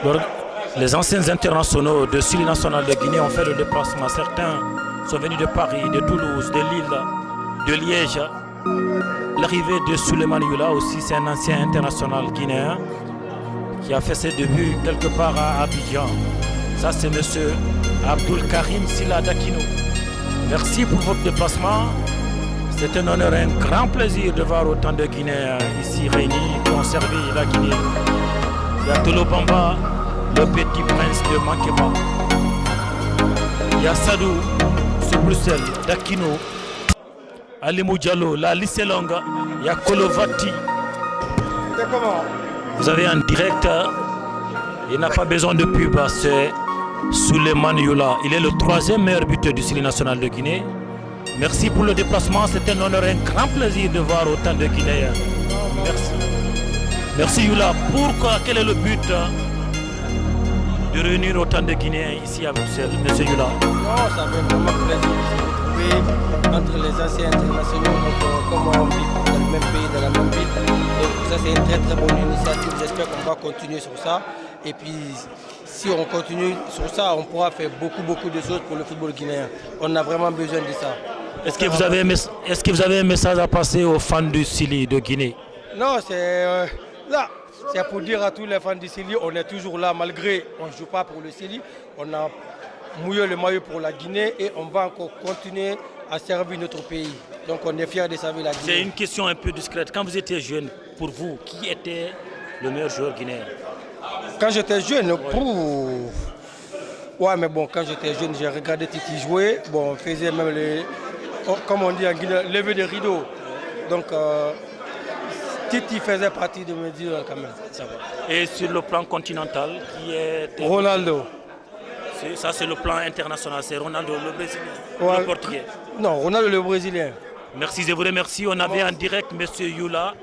Alors, les anciens internationaux de Sylie nationale de Guinée ont fait le déplacement. Certains sont venus de Paris, de Toulouse, de Lille, de Liège. L'arrivée de Souleymane Yula aussi, c'est un ancien international guinéen qui a fait ses débuts quelque part à Abidjan. Ça, c'est M. Abdul Karim Silla Dakino. Merci pour votre déplacement. C'est un honneur et un grand plaisir de voir autant de Guinéens ici réunis qui ont servi la Guinée. Il y a Tolo Bamba, le petit prince de Makeba. Il y a Sadou, sur Bruxelles, Dakino, Alimou Diallo, la lycée longue. Il y a Kolovati. Vous avez un direct, il n'a pas besoin de pub, c'est Souleymane Yula. Il est le 3e meilleur buteur du Sylie national de Guinée. Merci pour le déplacement, c'est un honneur et un grand plaisir de voir autant de Guinéens. Merci. Merci Yula. Pourquoi, quel est le but de réunir autant de Guinéens ici à Bruxelles, Monsieur Yula? Non, ça fait vraiment plaisir de se retrouver entre les anciens internationaux, donc, comme on vit dans le même pays, dans la même ville. Donc ça c'est une très très bonne initiative, j'espère qu'on va continuer sur ça. Et puis si on continue sur ça, on pourra faire beaucoup de choses pour le football guinéen. On a vraiment besoin de ça. Est-ce que vous avez un message à passer aux fans du Sylie de Guinée? Non, c'est là. C'est pour dire à tous les fans du Sylie, on est toujours là malgré on ne joue pas pour le Sylie. On a mouillé le maillot pour la Guinée et on va encore continuer à servir notre pays. Donc on est fiers de servir la Guinée. C'est une question un peu discrète. Quand vous étiez jeune, pour vous, qui était le meilleur joueur guinéen? Quand j'étais jeune, ouais, mais bon, quand j'étais jeune, j'ai regardé Titi jouer. Bon, on faisait même comme on dit en Guinée, lever des rideaux. Donc Titi faisait partie de mes idoles quand même. Ça va. Et sur le plan continental, qui est Ronaldo. Ça, c'est le plan international. C'est Ronaldo, le Brésilien, Ouais. le Portugais. Non, Ronaldo le Brésilien. Merci, je vous remercie. On avait en direct M. Yula.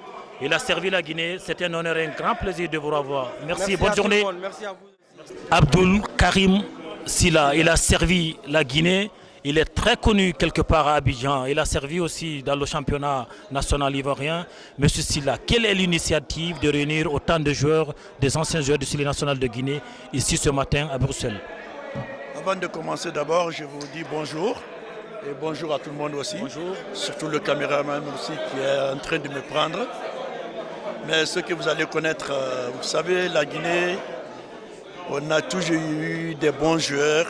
Il a servi la Guinée. C'était un honneur et un grand plaisir de vous revoir. Merci, bonne journée. Merci à vous. Abdul Karim Silla, il a servi la Guinée. Il est très connu quelque part à Abidjan. Il a servi aussi dans le championnat national ivoirien. Monsieur Silla, quelle est l'initiative de réunir autant de joueurs, des anciens joueurs du Sylie national de Guinée, ici ce matin à Bruxelles? Avant de commencer, d'abord, je vous dis bonjour. Et bonjour à tout le monde aussi. Bonjour. Surtout le caméraman aussi qui est en train de me prendre. Mais ce que vous allez connaître, vous savez, la Guinée, on a toujours eu des bons joueurs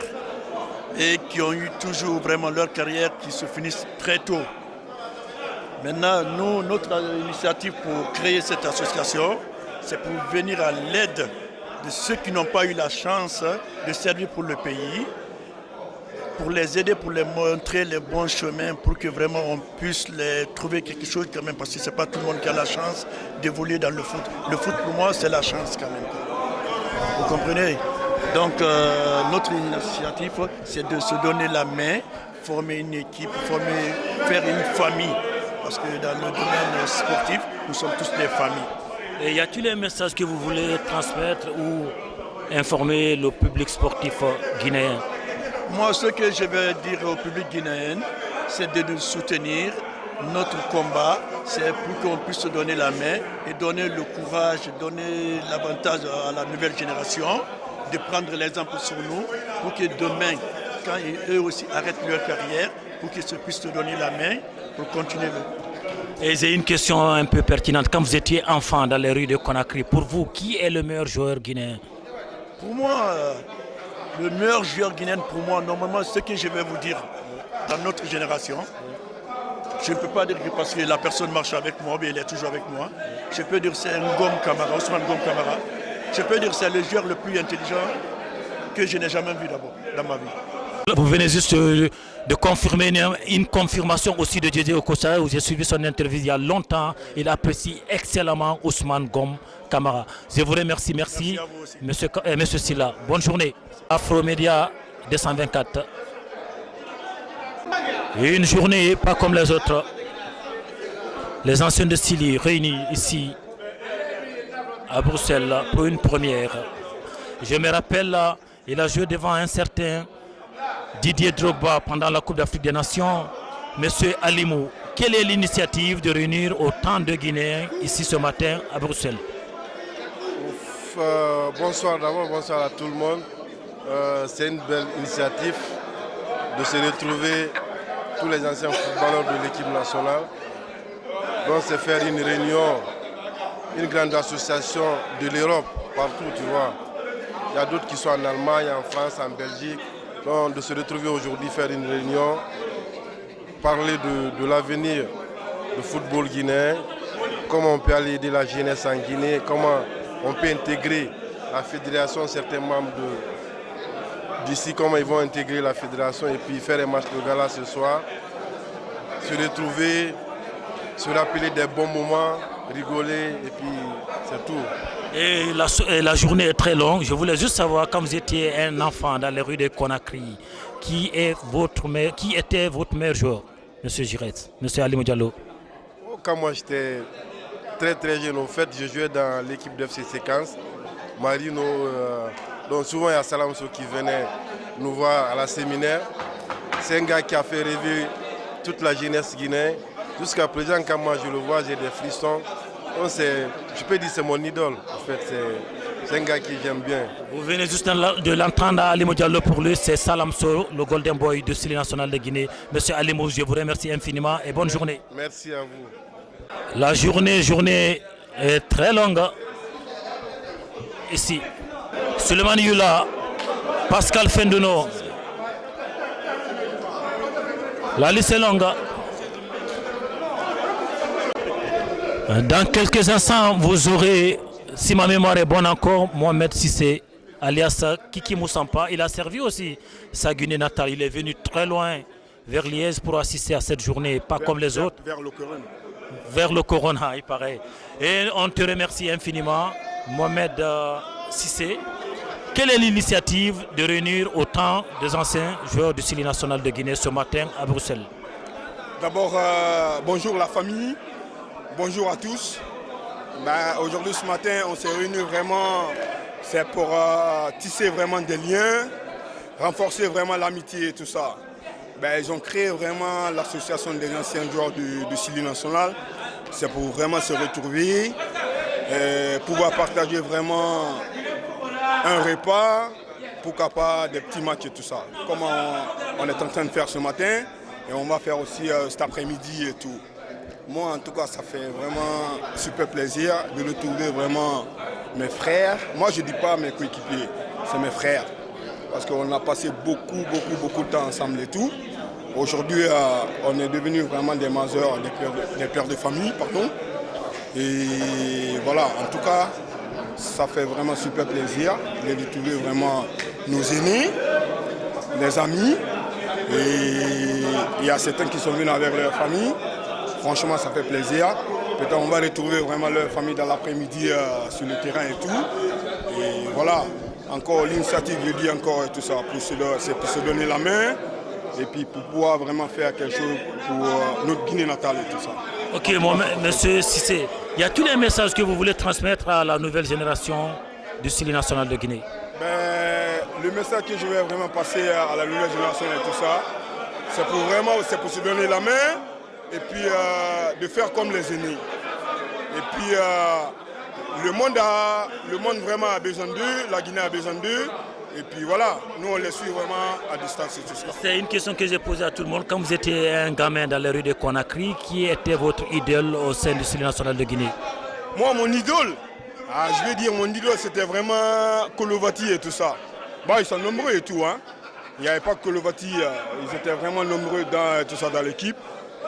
et qui ont eu toujours vraiment leur carrière qui se finissent très tôt. Maintenant, nous, notre initiative pour créer cette association, c'est pour venir à l'aide de ceux qui n'ont pas eu la chance de servir pour le pays, pour les aider, pour les montrer les bons chemins, pour que vraiment on puisse les trouver quelque chose quand même, parce que ce n'est pas tout le monde qui a la chance d'évoluer dans le foot. Le foot pour moi c'est la chance quand même. Vous comprenez? Donc notre initiative c'est de se donner la main, former une équipe, faire une famille. Parce que dans le domaine sportif, nous sommes tous des familles. Et y a-t-il un message que vous voulez transmettre ou informer le public sportif guinéen? Moi, ce que je vais dire au public guinéen, c'est de nous soutenir. Notre combat, c'est pour qu'on puisse se donner la main et donner le courage, donner l'avantage à la nouvelle génération, de prendre l'exemple sur nous, pour que demain, quand eux aussi arrêtent leur carrière, pour qu'ils se puissent se donner la main pour continuer. Et j'ai une question un peu pertinente. Quand vous étiez enfant dans les rues de Conakry, pour vous, qui est le meilleur joueur guinéen? Pour moi, le meilleur joueur guinéen, pour moi, normalement, ce que je vais vous dire, dans notre génération, je ne peux pas dire que parce que la personne marche avec moi, mais elle est toujours avec moi. Je peux dire que c'est Ngom Kamara, Ousmane Ngom Kamara. Je peux dire que c'est le joueur le plus intelligent que je n'ai jamais vu d'abord dans ma vie. Vous venez juste de confirmer une confirmation aussi de Didier Okocha, où j'ai suivi son interview il y a longtemps. Il apprécie excellemment Ousmane Ngom Kamara. Je vous remercie, merci monsieur Silla. Bonne journée. Afromédia 224. Une journée pas comme les autres. Les anciens de Sylie réunis ici à Bruxelles pour une première. Je me rappelle, il a joué devant un certain Didier Drogba pendant la Coupe d'Afrique des Nations. Monsieur Alimou, quelle est l'initiative de réunir autant de Guinéens ici ce matin à Bruxelles? Bonsoir d'abord, bonsoir à tout le monde. C'est une belle initiative de se retrouver tous les anciens footballeurs de l'équipe nationale. Donc c'est faire une réunion, une grande association de l'Europe, partout tu vois. Il y a d'autres qui sont en Allemagne, en France, en Belgique. Donc de se retrouver aujourd'hui, faire une réunion, parler de l'avenir du football guinéen, comment on peut aller aider la jeunesse en Guinée, comment on peut intégrer la fédération, certains membres d'ici, comment ils vont intégrer la fédération et puis faire un match de gala ce soir, se retrouver, se rappeler des bons moments, rigoler et puis c'est tout. Et la journée est très longue. Je voulais juste savoir, quand vous étiez un enfant dans les rues de Conakry, qui était votre meilleur joueur, M. Giret, M. Ali Diallo? Quand moi j'étais très jeune, en fait, je jouais dans l'équipe d'FC Séquence, Marino. Donc souvent il y a Salamso qui venait nous voir à la séminaire. C'est un gars qui a fait rêver toute la jeunesse guinéenne. Jusqu'à présent, quand moi je le vois, j'ai des frissons. Donc je peux dire que c'est mon idole. En fait, c'est un gars que j'aime bien. Vous venez juste de l'entendre, Alimou Diallo. Pour lui, c'est Salamso, le Golden Boy de Syli National de Guinée. Monsieur Alimou, je vous remercie infiniment et bonne journée. Merci à vous. La journée est très longue. Ici, Suleiman Yula, Pascal Fendouno. La liste est longue. Dans quelques instants, vous aurez, si ma mémoire est bonne encore, Mohamed Sissé, alias Kiki Moussampa. Il a servi aussi sa Guinée natale. Il est venu très loin vers Liège pour assister à cette journée, pas comme les autres. Vers le Corona. Vers le Corona, il paraît. Et on te remercie infiniment, Mohamed Sissé. Quelle est l'initiative de réunir autant des anciens joueurs du Syli National de Guinée ce matin à Bruxelles? D'abord, bonjour la famille. Bonjour à tous. Aujourd'hui, ce matin, on s'est réunis vraiment, c'est pour tisser vraiment des liens, renforcer vraiment l'amitié et tout ça. Ils ont créé vraiment l'association des anciens joueurs du Syli National. C'est pour vraiment se retrouver, pouvoir partager vraiment un repas, pourquoi pas des petits matchs et tout ça. Comme on est en train de faire ce matin, et on va faire aussi cet après-midi et tout. Moi, en tout cas, ça fait vraiment super plaisir de retrouver vraiment mes frères. Moi, je ne dis pas mes coéquipiers, c'est mes frères. Parce qu'on a passé beaucoup de temps ensemble et tout. Aujourd'hui, on est devenus vraiment des majeurs, des pères de famille, pardon. Et voilà, en tout cas, ça fait vraiment super plaisir de retrouver vraiment nos aînés, les amis. Et il y a certains qui sont venus avec leur famille. Franchement, ça fait plaisir. Peut-être on va retrouver vraiment leur famille dans l'après-midi sur le terrain et tout. Et voilà, encore l'initiative, je dis encore et tout ça, c'est pour se donner la main et puis pour pouvoir vraiment faire quelque chose pour notre Guinée natale et tout ça. Ok, monsieur Sissé, y a-t-il un message que vous voulez transmettre à la nouvelle génération du Syli National de Guinée? Le message que je vais vraiment passer à la nouvelle génération et tout ça, c'est pour se donner la main. Et puis de faire comme les aînés. Et puis le monde vraiment a besoin d'eux, la Guinée a besoin d'eux. Et puis voilà, nous on les suit vraiment à distance et tout ça. C'est une question que j'ai posée à tout le monde. Quand vous étiez un gamin dans les rues de Conakry, qui était votre idole au sein du Syli National de Guinée? Moi, mon idole, je vais dire mon idole, c'était vraiment Kolovati et tout ça. Ils sont nombreux et tout. Hein. Il n'y avait pas que Kolovati, ils étaient vraiment nombreux dans tout ça dans l'équipe.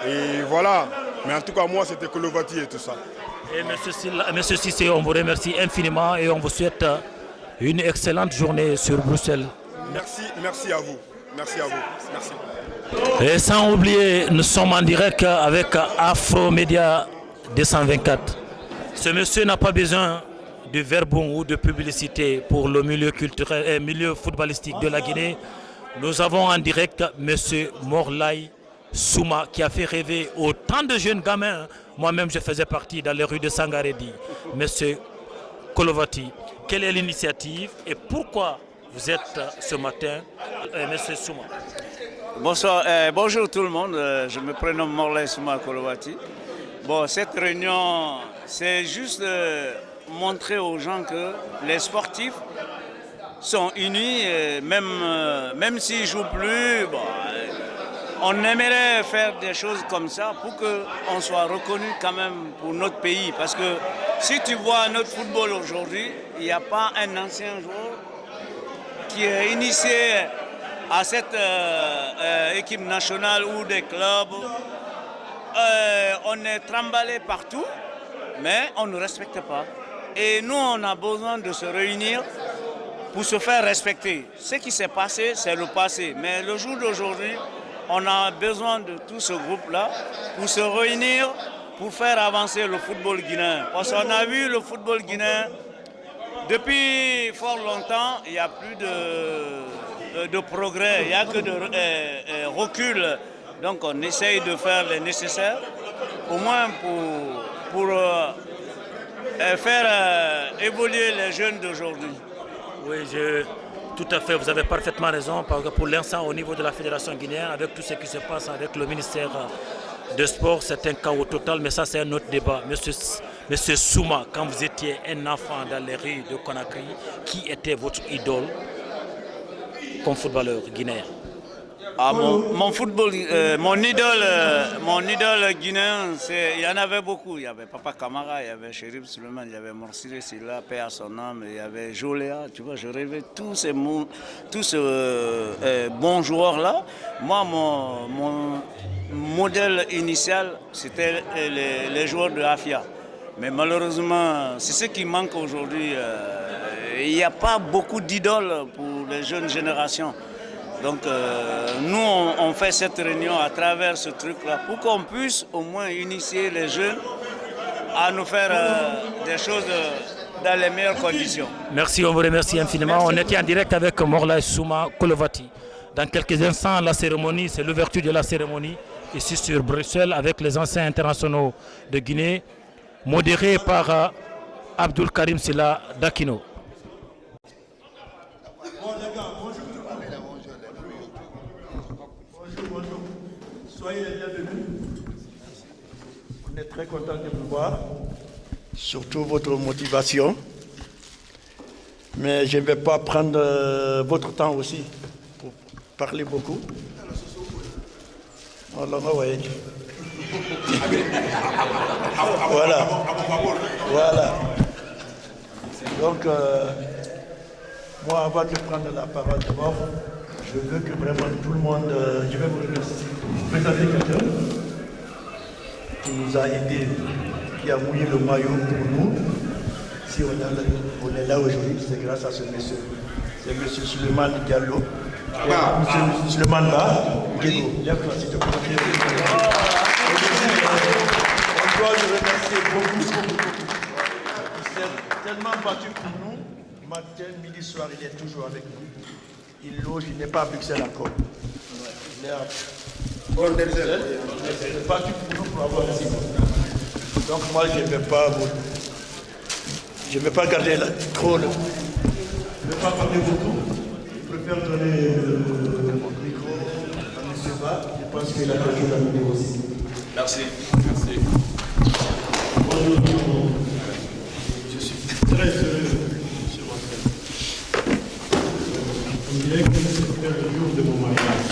Et voilà, mais en tout cas moi c'était Kolovati et tout ça. Et monsieur Sissé, on vous remercie infiniment et on vous souhaite une excellente journée sur Bruxelles. Merci à vous. Merci à vous. Merci. Et sans oublier, nous sommes en direct avec Afro Média 224. Ce monsieur n'a pas besoin de verbon ou de publicité pour le milieu culturel et milieu footballistique de la Guinée. Nous avons en direct monsieur Morlaye Souma qui a fait rêver autant de jeunes gamins. Moi-même, je faisais partie dans les rues de Sangaredi. Monsieur Kolovati, quelle est l'initiative et pourquoi vous êtes ce matin, monsieur Souma? Bonsoir, bonjour tout le monde. Je me prénomme Morlaye Souma Kolovati. Bon, cette réunion, c'est juste montrer aux gens que les sportifs sont unis, et même s'ils ne jouent plus, bon, on aimerait faire des choses comme ça pour qu'on soit reconnu quand même pour notre pays. Parce que si tu vois notre football aujourd'hui, il n'y a pas un ancien joueur qui est initié à cette équipe nationale ou des clubs. On est tremballé partout, mais on ne respecte pas. Et nous, on a besoin de se réunir pour se faire respecter. Ce qui s'est passé, c'est le passé. Mais le jour d'aujourd'hui, on a besoin de tout ce groupe-là pour se réunir, pour faire avancer le football guinéen. Parce qu'on a vu le football guinéen, depuis fort longtemps, il n'y a plus de progrès, il n'y a que de recul. Donc on essaye de faire le nécessaire, au moins pour faire évoluer les jeunes d'aujourd'hui. Oui, tout à fait, vous avez parfaitement raison. Parce que pour l'instant, au niveau de la Fédération guinéenne, avec tout ce qui se passe avec le ministère des Sports, c'est un chaos total, mais ça c'est un autre débat. Monsieur Souma, quand vous étiez un enfant dans les rues de Conakry, qui était votre idole comme footballeur guinéen? Mon idole guinéen, il y en avait beaucoup. Il y avait Papa Camara, il y avait Chérif Suleiman, il y avait Morsiré Silla, paix à son âme, il y avait Joléa. Tu vois, je rêvais tous ces bons joueurs-là. Moi, mon modèle initial, c'était les joueurs de Afia. Mais malheureusement, c'est ce qui manque aujourd'hui. Il n'y a pas beaucoup d'idoles pour les jeunes générations. Donc nous, on fait cette réunion à travers ce truc-là pour qu'on puisse au moins initier les jeunes à nous faire des choses dans les meilleures conditions. Merci, on vous remercie infiniment. On était en direct avec Morlaye Souma Kolovati. Dans quelques instants, la cérémonie, c'est l'ouverture de la cérémonie ici sur Bruxelles avec les anciens internationaux de Guinée, modéré par Abdul Karim Silla Dakino. Soyez les bienvenus. On est très content de vous voir, surtout votre motivation. Mais je ne vais pas prendre votre temps aussi pour parler beaucoup. Voilà. Donc, moi, avant de prendre la parole d'abord, je veux que vraiment tout le monde, je vais vous présenter quelqu'un qui nous a aidés, qui a mouillé le maillot pour nous. Si on est là aujourd'hui, c'est grâce à ce monsieur. C'est M. Suleiman Diallo. M. Suleiman Ba, Diego. Lève-toi s'il te plaît. On doit le remercier beaucoup. Il s'est tellement battu pour nous. Matin, midi, soir, il est toujours avec nous. Il loge, il n'est pas à Bruxelles encore. Il est à Bruxelles. Il est battu pour nous pour avoir ici. Donc moi, je ne vais pas garder trop le... Je ne vais pas parler beaucoup. Je préfère donner le micro à M. Ba. Je pense qu'il a quelque chose à nous dire aussi. Merci. Bonjour tout le monde. Je suis très heureux sur votre tête. On dirait que c'était le jour de mon mariage.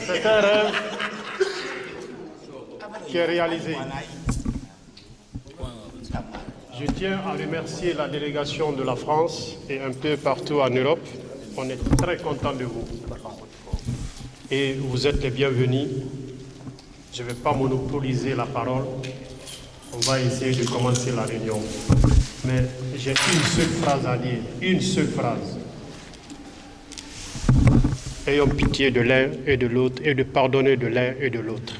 C'est un rêve qui est réalisé. Je tiens à remercier la délégation de la France et un peu partout en Europe. On est très content de vous. Et vous êtes les bienvenus. Je ne vais pas monopoliser la parole. On va essayer de commencer la réunion. Mais j'ai une seule phrase à dire, une seule phrase. Ayons pitié de l'un et de l'autre et de pardonner de l'un et de l'autre.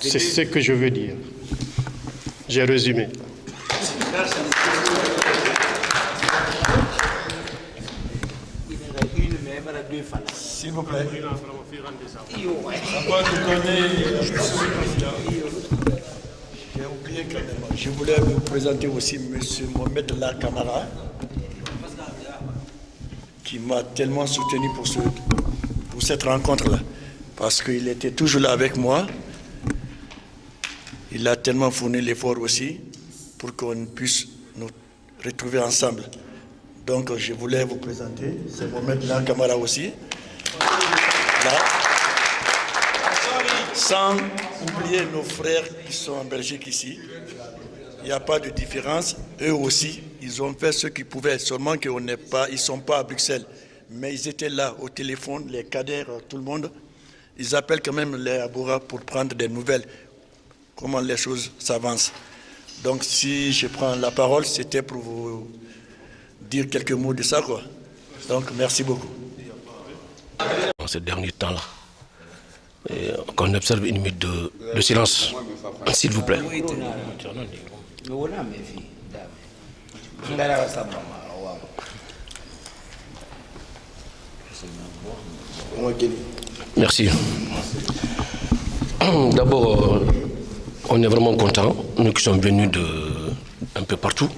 C'est ce que je veux dire. J'ai résumé. S'il vous plaît. Avant de donner, j'ai oublié quand même. Je voulais vous présenter aussi M. Mohamed La Camara, qui m'a tellement soutenu pour cette rencontre-là. Parce qu'il était toujours là avec moi. Il a tellement fourni l'effort aussi pour qu'on puisse nous retrouver ensemble. Donc je voulais vous présenter, c'est Mohamed La Camara aussi. Là. Sans oublier nos frères qui sont en Belgique ici. Il n'y a pas de différence. Eux aussi, ils ont fait ce qu'ils pouvaient. Seulement qu'ils ne sont pas à Bruxelles. Mais ils étaient là au téléphone, les cadres, tout le monde. Ils appellent quand même les Aboura pour prendre des nouvelles. Comment les choses s'avancent. Donc si je prends la parole, c'était pour vous dire quelques mots de ça, quoi. Donc merci beaucoup. Dans ces derniers temps-là, qu'on observe une minute de silence, s'il vous plaît. Merci. D'abord, on est vraiment contents, nous qui sommes venus un peu partout.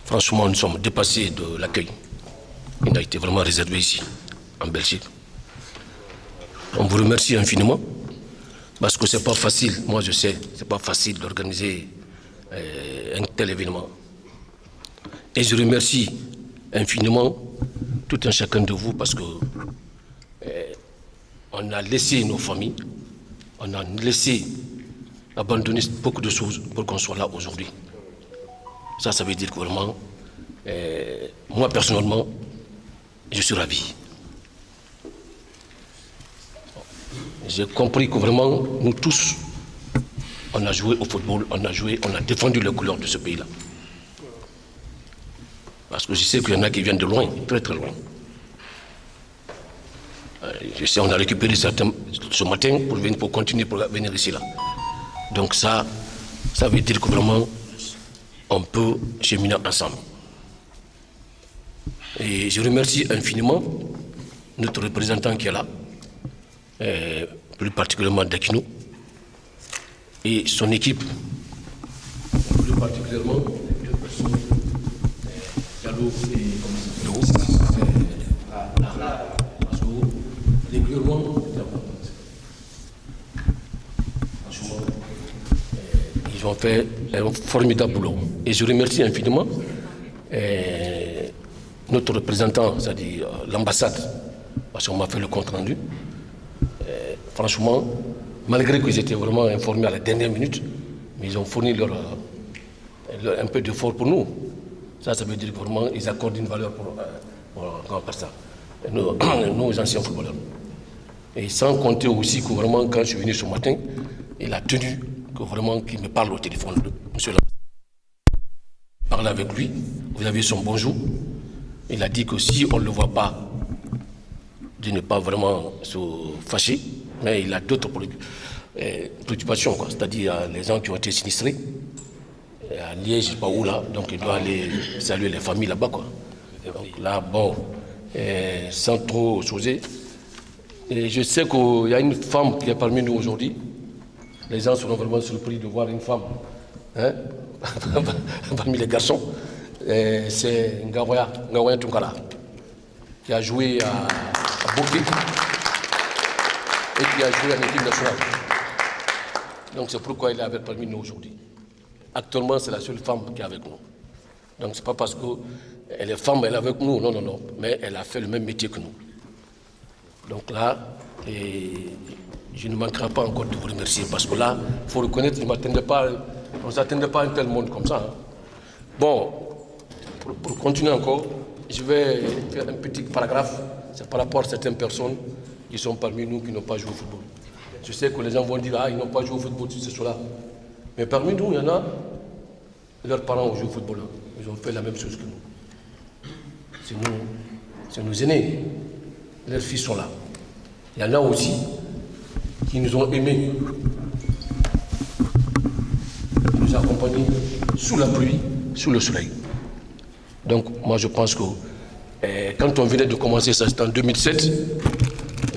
Franchement, nous sommes dépassés de l'accueil. Il a été vraiment réservé ici, en Belgique. On vous remercie infiniment, parce que c'est pas facile, moi je sais, c'est pas facile d'organiser un tel événement. Et je remercie infiniment tout un chacun de vous, parce que on a laissé nos familles, on a laissé abandonner beaucoup de choses pour qu'on soit là aujourd'hui. Ça veut dire que vraiment, moi personnellement, je suis ravi. J'ai compris que vraiment, nous tous, on a joué au football, on a défendu les couleurs de ce pays-là. Parce que je sais qu'il y en a qui viennent de loin, très très loin. Je sais, on a récupéré certains ce matin pour continuer pour venir ici là. Donc ça veut dire que vraiment, on peut cheminer ensemble. Et je remercie infiniment notre représentant qui est là, plus particulièrement Dakino, et son équipe, plus particulièrement les deux personnes, Diallo et Lou, parce que régulièrement, franchement, ils ont fait un formidable boulot. Et je remercie infiniment notre représentant, c'est-à-dire l'ambassade, parce qu'on m'a fait le compte rendu. Franchement, malgré qu'ils étaient vraiment informés à la dernière minute, mais ils ont fourni un peu d'effort pour nous. Ça veut dire que vraiment, ils accordent une valeur pour ça. Nous, anciens footballeurs. Et sans compter aussi que vraiment, quand je suis venu ce matin, il a tenu que vraiment qu'il me parle au téléphone, monsieur l'ambassadeur. Parler avec lui, vous avez son bonjour. Il a dit que si on ne le voit pas, de ne pas vraiment se fâcher, mais il a d'autres préoccupations, c'est-à-dire les gens qui ont été sinistrés, à Liège, je ne sais pas où là, donc il doit aller saluer les familles là-bas, quoi. Donc là, bon, sans trop choser, et je sais qu'il y a une femme qui est parmi nous aujourd'hui. Les gens seront vraiment surpris de voir une femme, hein, parmi les garçons. C'est Ngaouya Tunkara, qui a joué à Boké et qui a joué en équipe nationale. Donc c'est pourquoi elle est parmi nous aujourd'hui. Actuellement, c'est la seule femme qui est avec nous. Donc c'est pas parce qu'elle est femme, elle est avec nous, non, mais elle a fait le même métier que nous. Donc là, je ne manquerai pas encore de vous remercier, parce que là, il faut reconnaître, on ne s'attendait pas à un tel monde comme ça. Hein. Bon, pour continuer encore, je vais faire un petit paragraphe. C'est par rapport à certaines personnes qui sont parmi nous qui n'ont pas joué au football. Je sais que les gens vont dire, ils n'ont pas joué au football, c'est cela. Mais parmi nous, il y en a, leurs parents ont joué au football. Ils ont fait la même chose que nous. C'est nos aînés. Leurs fils sont là. Il y en a aussi qui nous ont aimés, qui nous accompagnés sous la pluie, sous le soleil. Donc moi je pense que quand on venait de commencer ça, c'était en 2007.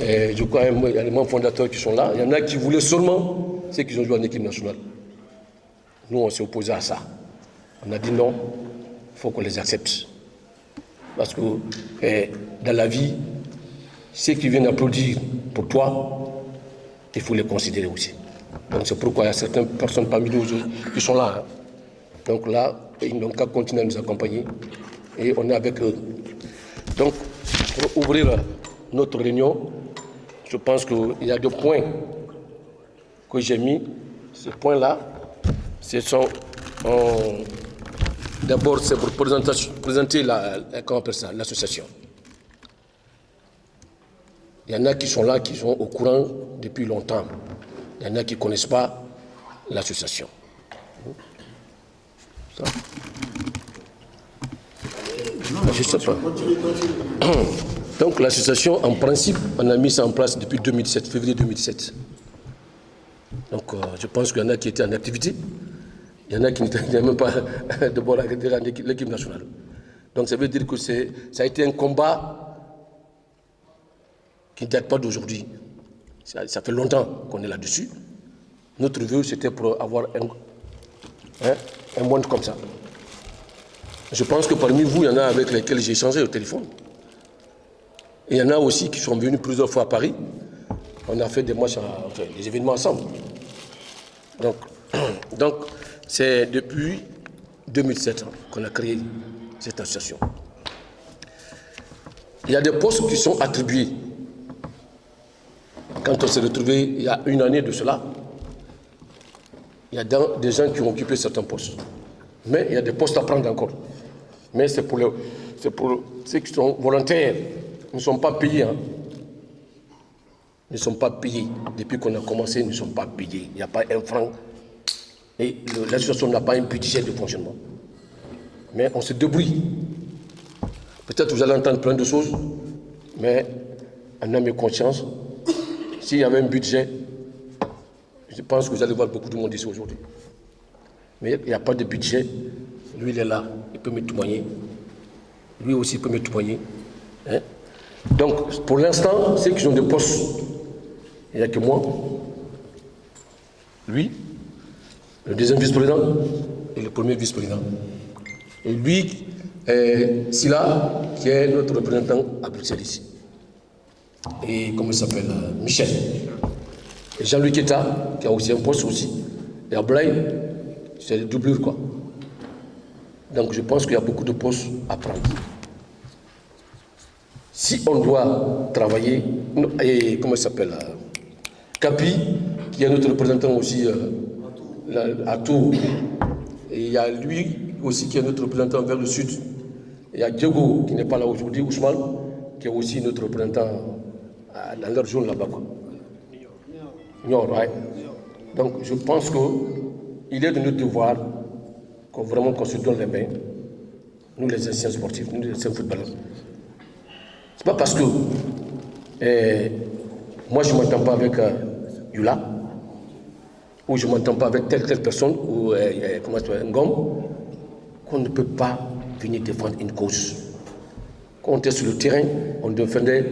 Et je crois qu'il y a les membres fondateurs qui sont là. Il y en a qui voulaient seulement ceux qui ont joué en équipe nationale. Nous, on s'est opposés à ça. On a dit non, il faut qu'on les accepte. Parce que dans la vie, ceux qui viennent applaudir pour toi, il faut les considérer aussi. Donc c'est pourquoi il y a certaines personnes parmi nous qui sont là. Hein. Donc là, ils n'ont qu'à continuer à nous accompagner. Et on est avec eux. Donc, pour ouvrir notre réunion, je pense qu'il y a deux points que j'ai mis. Ces points-là, ce sont d'abord c'est pour présenter l'association. Il y en a qui sont là, qui sont au courant depuis longtemps. Il y en a qui ne connaissent pas l'association. Ça. Je ne sais pas. Donc l'association, en principe, on a mis ça en place depuis 2007, février 2007. Donc je pense qu'il y en a qui étaient en activité. Il y en a qui n'étaient même pas d'abord à l'équipe nationale. Donc ça veut dire que ça a été un combat qui ne date pas d'aujourd'hui. Ça fait longtemps qu'on est là-dessus. Notre vœu, c'était pour avoir un monde comme ça. Je pense que parmi vous, il y en a avec lesquels j'ai échangé au téléphone. Et il y en a aussi qui sont venus plusieurs fois à Paris. On a fait des matchs, des événements ensemble. Donc c'est depuis 2007 qu'on a créé cette association. Il y a des postes qui sont attribués. Quand on s'est retrouvé il y a une année de cela, il y a des gens qui ont occupé certains postes. Mais il y a des postes à prendre encore. Mais c'est pour ceux qui sont volontaires. Ils ne sont pas payés. Hein. Ils ne sont pas payés. Depuis qu'on a commencé, ils ne sont pas payés. Il n'y a pas un franc. Et l'association n'a pas un budget de fonctionnement. Mais on se débrouille. Peut-être que vous allez entendre plein de choses, mais en âme et conscience, s'il y avait un budget, je pense que vous allez voir beaucoup de monde ici aujourd'hui. Mais il n'y a pas de budget. Lui, il est là. Il peut me témoigner. Lui aussi, il peut me témoigner. Hein? Donc, pour l'instant, ceux qui ont des postes, il n'y a que moi, lui, le deuxième vice-président et le premier vice-président. Et lui, Silla, qui est notre représentant à Bruxelles ici. Et comment il s'appelle Michel. Et Jean-Louis Keta, qui a aussi un poste aussi. Et Ablaï, c'est le doublure, quoi. Donc je pense qu'il y a beaucoup de postes à prendre. Si on doit travailler, et comment il s'appelle Capi, qui est notre représentant aussi à Tours. Et il y a lui aussi qui est notre représentant vers le sud. Il y a Diego qui n'est pas là aujourd'hui, Ousmane, qui est aussi notre représentant dans leur zone là-bas. Niort, ouais. Donc je pense qu'il est de notre devoir qu'on se donne les mains, nous les anciens sportifs, nous les anciens footballeurs. C'est pas parce que moi je ne m'entends pas avec Yula, ou je ne m'entends pas avec telle personne, ou Ngom, qu'on ne peut pas venir défendre une cause. Quand on était sur le terrain, on défendait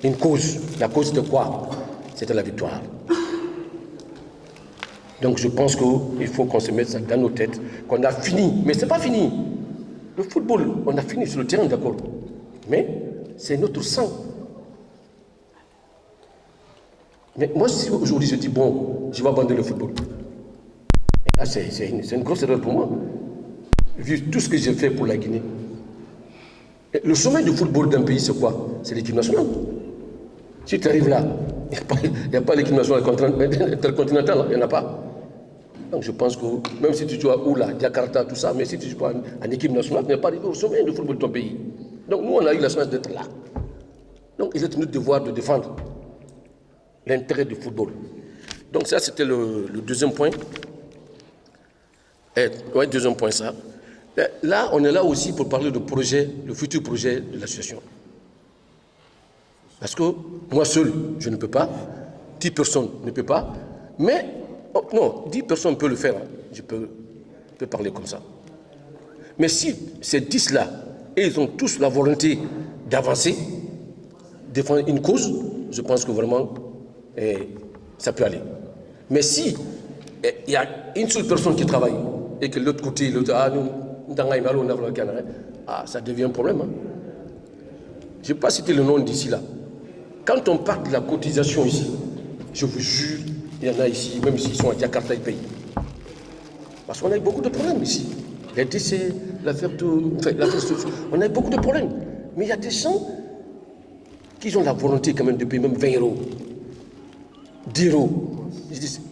une cause. La cause de quoi? C'était la victoire. Donc je pense qu'il faut qu'on se mette ça dans nos têtes, qu'on a fini. Mais ce n'est pas fini. Le football, on a fini sur le terrain, d'accord. Mais c'est notre sang. Mais moi, si aujourd'hui je dis, bon, je vais abandonner le football. Et là, c'est une grosse erreur pour moi. Vu tout ce que j'ai fait pour la Guinée. Et le sommet du football d'un pays, c'est quoi? C'est l'équipe nationale. Si tu arrives là, il n'y a pas l'équipe nationale intercontinentale, il n'y en a pas. Donc je pense que même si tu joues à Oula, Jakarta, tout ça, mais si tu joues en équipe nationale, tu n'es pas arrivé au sommet du football de ton pays. Donc nous, on a eu la chance d'être là. Donc il est notre devoir de défendre l'intérêt du football. Donc ça, c'était le deuxième point. Oui, deuxième point, ça. Là, on est là aussi pour parler du projet, le futur projet de l'association. Parce que moi seul, je ne peux pas, 10 personnes ne peuvent pas, mais, non, 10 personnes peuvent le faire, hein. Je peux parler comme ça. Mais si ces 10-là, et ils ont tous la volonté d'avancer, défendre une cause, je pense que vraiment, ça peut aller. Mais si il y a une seule personne qui travaille et que l'autre côté, ça devient un problème. Hein. Je n'ai pas cité le nom d'ici là. Quand on parle de la cotisation ici, je vous jure, il y en a ici, même s'ils sont à Jakarta, ils payent. Parce qu'on a eu beaucoup de problèmes ici. Les décès, l'affaire on a eu beaucoup de problèmes. Mais il y a des gens qui ont la volonté quand même de payer même 20 €, 10 €.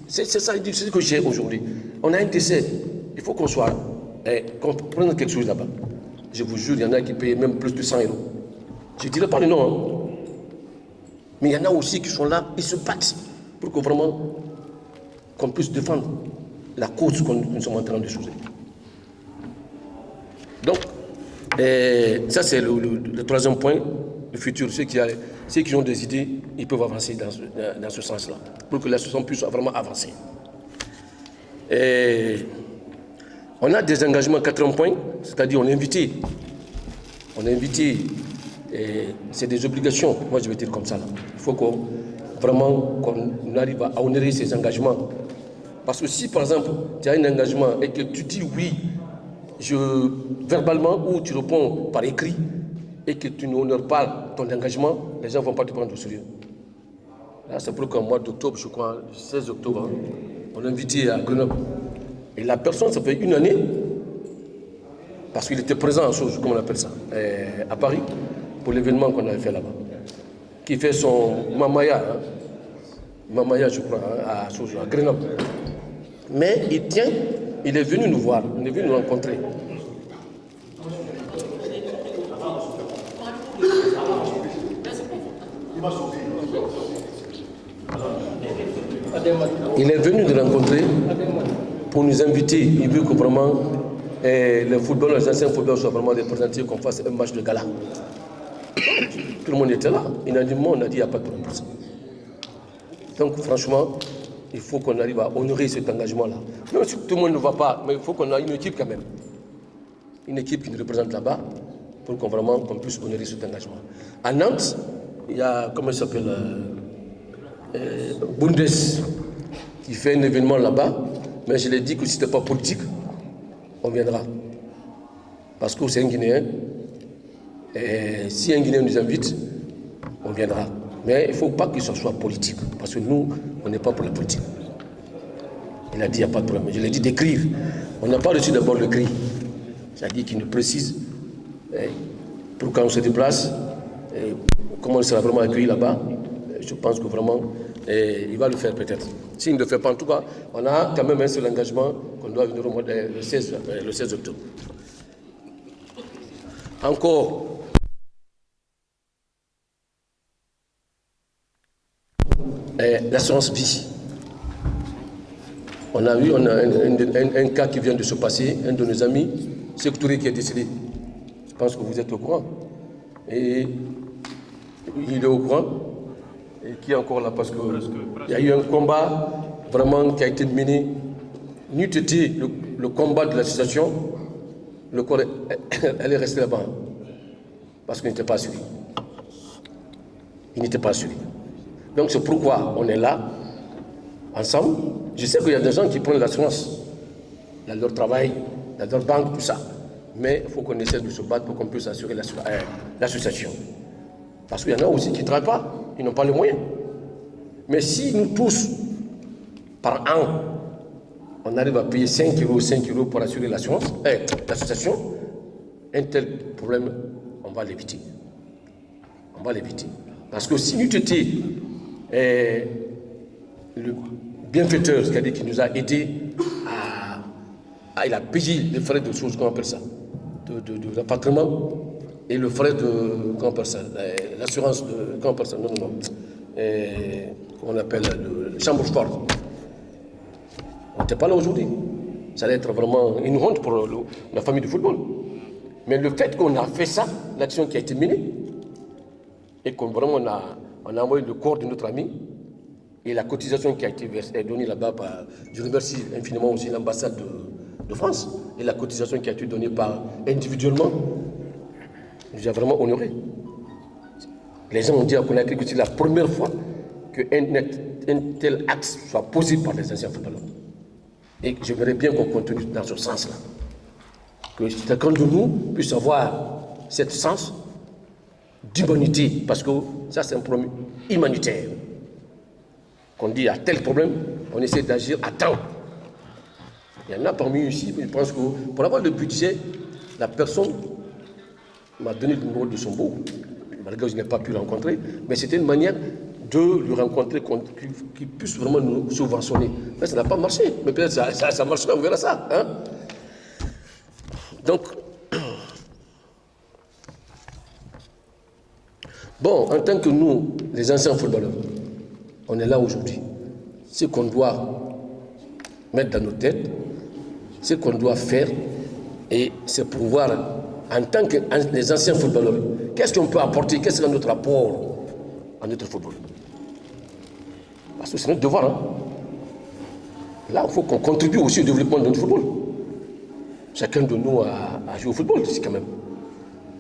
C'est ça, c'est ce que j'ai aujourd'hui. On a un décès, il faut qu'on soit, qu'on prenne quelque chose là-bas. Je vous jure, il y en a qui payent même plus de 100 €. Je ne dirais pas le nom, hein. Mais il y en a aussi qui sont là, ils se battent pour que vraiment qu'on puisse défendre la cause que nous sommes en train de choisir. Donc, ça c'est le troisième point, le futur. Ceux qui ont des idées, ils peuvent avancer dans ce sens-là, pour que l'association puisse vraiment avancer. On a des engagements 4 points, c'est-à-dire on est invité, c'est des obligations, moi je vais dire comme ça. Là. Il faut qu'on arrive à honorer ces engagements. Parce que si par exemple tu as un engagement et que tu dis oui, verbalement ou tu réponds par écrit et que tu n'honores pas ton engagement, les gens ne vont pas te prendre au sérieux. Là, c'est pour qu'au mois d'octobre, je crois, le 16 octobre, on a invité à Grenoble. Et la personne, ça fait 1 année, parce qu'il était présent en chose, comment on appelle ça, à Paris, pour l'événement qu'on avait fait là-bas, qui fait son Mamaya, Mamaya, je crois, à Grenoble. Mais il est venu nous voir, il est venu nous rencontrer. Il est venu nous rencontrer pour nous inviter. Il veut que vraiment les footballeurs, les anciens footballeurs soient vraiment représentés, qu'on fasse un match de gala. Tout le monde était là. Unanimement, on a dit qu'il n'y a pas de problème pour ça. Donc franchement, il faut qu'on arrive à honorer cet engagement-là. Même si tout le monde ne va pas, mais il faut qu'on ait une équipe quand même. Une équipe qui nous représente là-bas pour qu'on puisse honorer cet engagement. À Nantes, il y a, comment il s'appelle, Bundes, qui fait un événement là-bas, mais je l'ai dit que si ce n'était pas politique, on viendra. Parce que c'est un Guinéen, et si un Guinéen nous invite, on viendra. Mais il ne faut pas que ce soit politique, parce que nous, on n'est pas pour la politique. Il a dit, il n'y a pas de problème. Je l'ai dit d'écrire. On n'a pas reçu d'abord le cri. C'est-à-dire qu'il nous précise pour quand on se déplace, comment il sera vraiment accueilli là-bas. Je pense que vraiment, il va le faire peut-être. S'il ne le fait pas, en tout cas, on a quand même un seul engagement qu'on doit venir le 16 octobre. Encore, l'assurance vie. On a un cas qui vient de se passer, un de nos amis, Sékou Touré, qui est décédé. Je pense que vous êtes au courant. Et il est au courant. Et qui est encore là parce qu'il y a eu un combat vraiment qui a été mené. N'eût été le combat de l'association, le corps, elle est restée là-bas. Parce qu'il n'était pas assuré. Il n'était pas assuré. Donc c'est pourquoi on est là, ensemble. Je sais qu'il y a des gens qui prennent l'assurance dans leur travail, dans leur banque, tout ça. Mais il faut qu'on essaie de se battre pour qu'on puisse assurer l'association. Parce qu'il y en a aussi qui ne travaillent pas, ils n'ont pas les moyens. Mais si nous tous, par an, on arrive à payer 5 € pour assurer l'association, un tel problème, on va l'éviter. On va l'éviter. Parce que si nous étions le bienfaiteur, c'est-à-dire qui nous a aidés il a payé les frais de choses, comment on appelle ça, de l'appartement et le frais de, comment on appelle ça, l'assurance de, comment on appelle ça, non, on appelle le chambre forte. On n'était pas là aujourd'hui. Ça allait être vraiment une honte pour la famille du football. Mais le fait qu'on a fait ça, l'action qui a été menée, et qu'on vraiment on a envoyé le corps de notre ami, et la cotisation qui a été donnée là-bas, je remercie infiniment aussi l'ambassade de France, et la cotisation qui a été donnée individuellement, nous a vraiment honoré. Les gens ont dit à Conakry que c'est la première fois qu'un tel axe soit posé par les anciens footballeurs. Et j'aimerais bien qu'on continue dans ce sens-là. Que chacun de nous puisse avoir ce sens d'humanité, parce que ça c'est un problème humanitaire. Qu'on dit à tel problème, on essaie d'agir à temps. Il y en a parmi eux ici, je pense que pour avoir le budget, la personne m'a donné le numéro de son beau, malgré que je n'ai pas pu le rencontrer, mais c'était une manière de le rencontrer, qu'il puisse vraiment nous subventionner. Mais ça n'a pas marché, mais peut-être ça marchera, on verra ça. Hein? Donc, bon, en tant que nous, les anciens footballeurs, on est là aujourd'hui. Ce qu'on doit mettre dans nos têtes, ce qu'on doit faire, et c'est pour voir, en tant que les anciens footballeurs, qu'est-ce qu'on peut apporter, qu'est-ce que notre rapport à notre football. Parce que c'est notre devoir. Hein? Là, il faut qu'on contribue aussi au développement de notre football. Chacun de nous a joué au football, c'est quand même.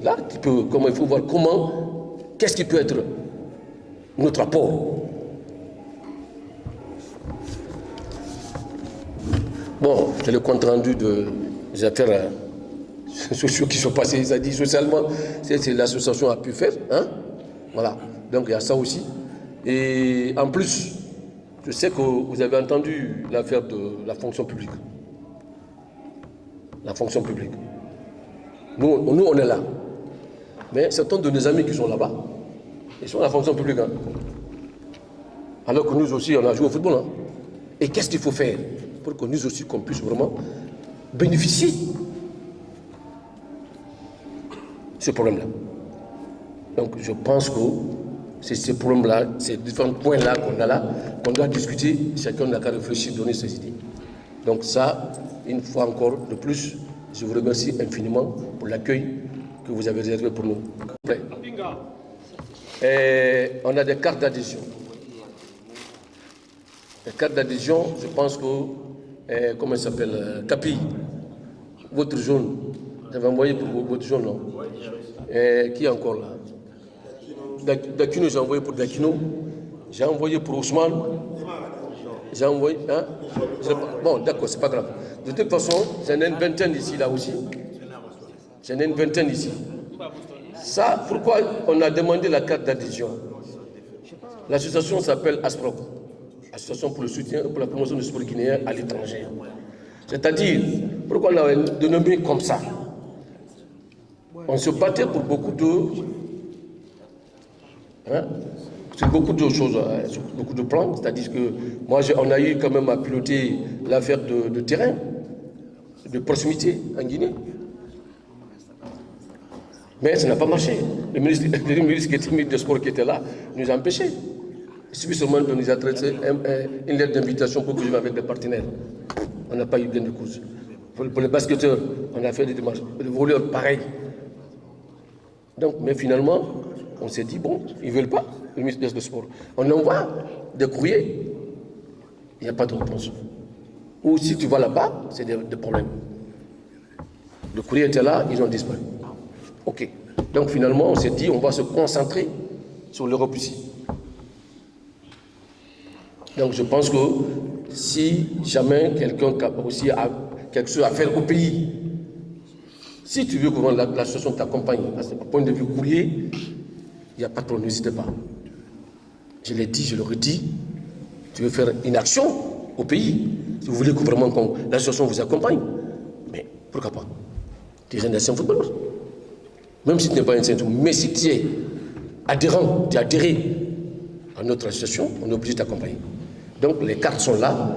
Là, il faut voir qu'est-ce qui peut être notre apport. Bon, c'est le compte rendu des affaires sociaux qui sont passées, ça dit socialement, c'est l'association a pu faire. Hein? Voilà, donc il y a ça aussi. Et en plus, je sais que vous avez entendu l'affaire de la fonction publique. La fonction publique. Nous, on est là. Mais certains de nos amis qui sont là-bas, ils sont à la fonction publique. Hein? Alors que nous aussi, on a joué au football. Hein? Et qu'est-ce qu'il faut faire pour que nous aussi, qu'on puisse vraiment bénéficier de ce problème-là. Donc, je pense que c'est ces problèmes-là, ces différents points-là qu'on a là, qu'on doit discuter, chacun n'a qu'à réfléchir, donner ses idées. Donc ça, une fois encore de plus, je vous remercie infiniment pour l'accueil que vous avez réservé pour nous. Et on a des cartes d'adhésion. Les cartes d'adhésion, je pense que, comment ça s'appelle, Capi, votre jaune, vous avez envoyé pour votre jaune, non? Qui est encore là? Dakino, j'ai envoyé pour Dakino, j'ai envoyé pour Ousmane, j'ai envoyé, hein? Bon, d'accord, c'est pas grave. De toute façon, j'en ai une vingtaine ici, là aussi. J'en ai une vingtaine ici. Ça, pourquoi on a demandé la carte d'adhésion? L'association s'appelle ASPROC, Association pour le soutien et pour la promotion du sport guinéen à l'étranger. C'est-à-dire, pourquoi on a dénommé comme ça? On se battait pour beaucoup de... Hein, sur beaucoup de choses, sur beaucoup de plans. C'est-à-dire que moi, on a eu quand même à piloter l'affaire de terrain, de proximité en Guinée. Mais ça n'a pas marché. Le ministre qui était ministre des Sports qui était là nous a empêchés. Il suffit seulement de nous adresser une lettre d'invitation pour que je vienne avec des partenaires. On n'a pas eu gain de cause. Pour les basketteurs, on a fait des démarches. Les voleurs, pareil. Donc, mais finalement, on s'est dit, bon, ils ne veulent pas, le ministre des Sports. On envoie des courriers, il n'y a pas de réponse. Ou si tu vas là-bas, c'est des problèmes. Le courrier était là, ils ont disparu. OK. Donc finalement, on s'est dit, on va se concentrer sur l'Europe ici. Donc je pense que si jamais quelqu'un a aussi quelque chose à faire au pays, si tu veux que l'association t'accompagne, parce que, point de vue courrier, il n'y a pas de problème, n'hésitez pas. Je l'ai dit, je le redis, tu veux faire une action au pays, si vous voulez que vraiment l'association vous accompagne, mais pourquoi pas? Tu es un ancien footballeur. Même si tu n'es pas un ancien footballeur, mais si tu es adhérent, tu es adhéré à notre association, on est obligé de t'accompagner. Donc les cartes sont là.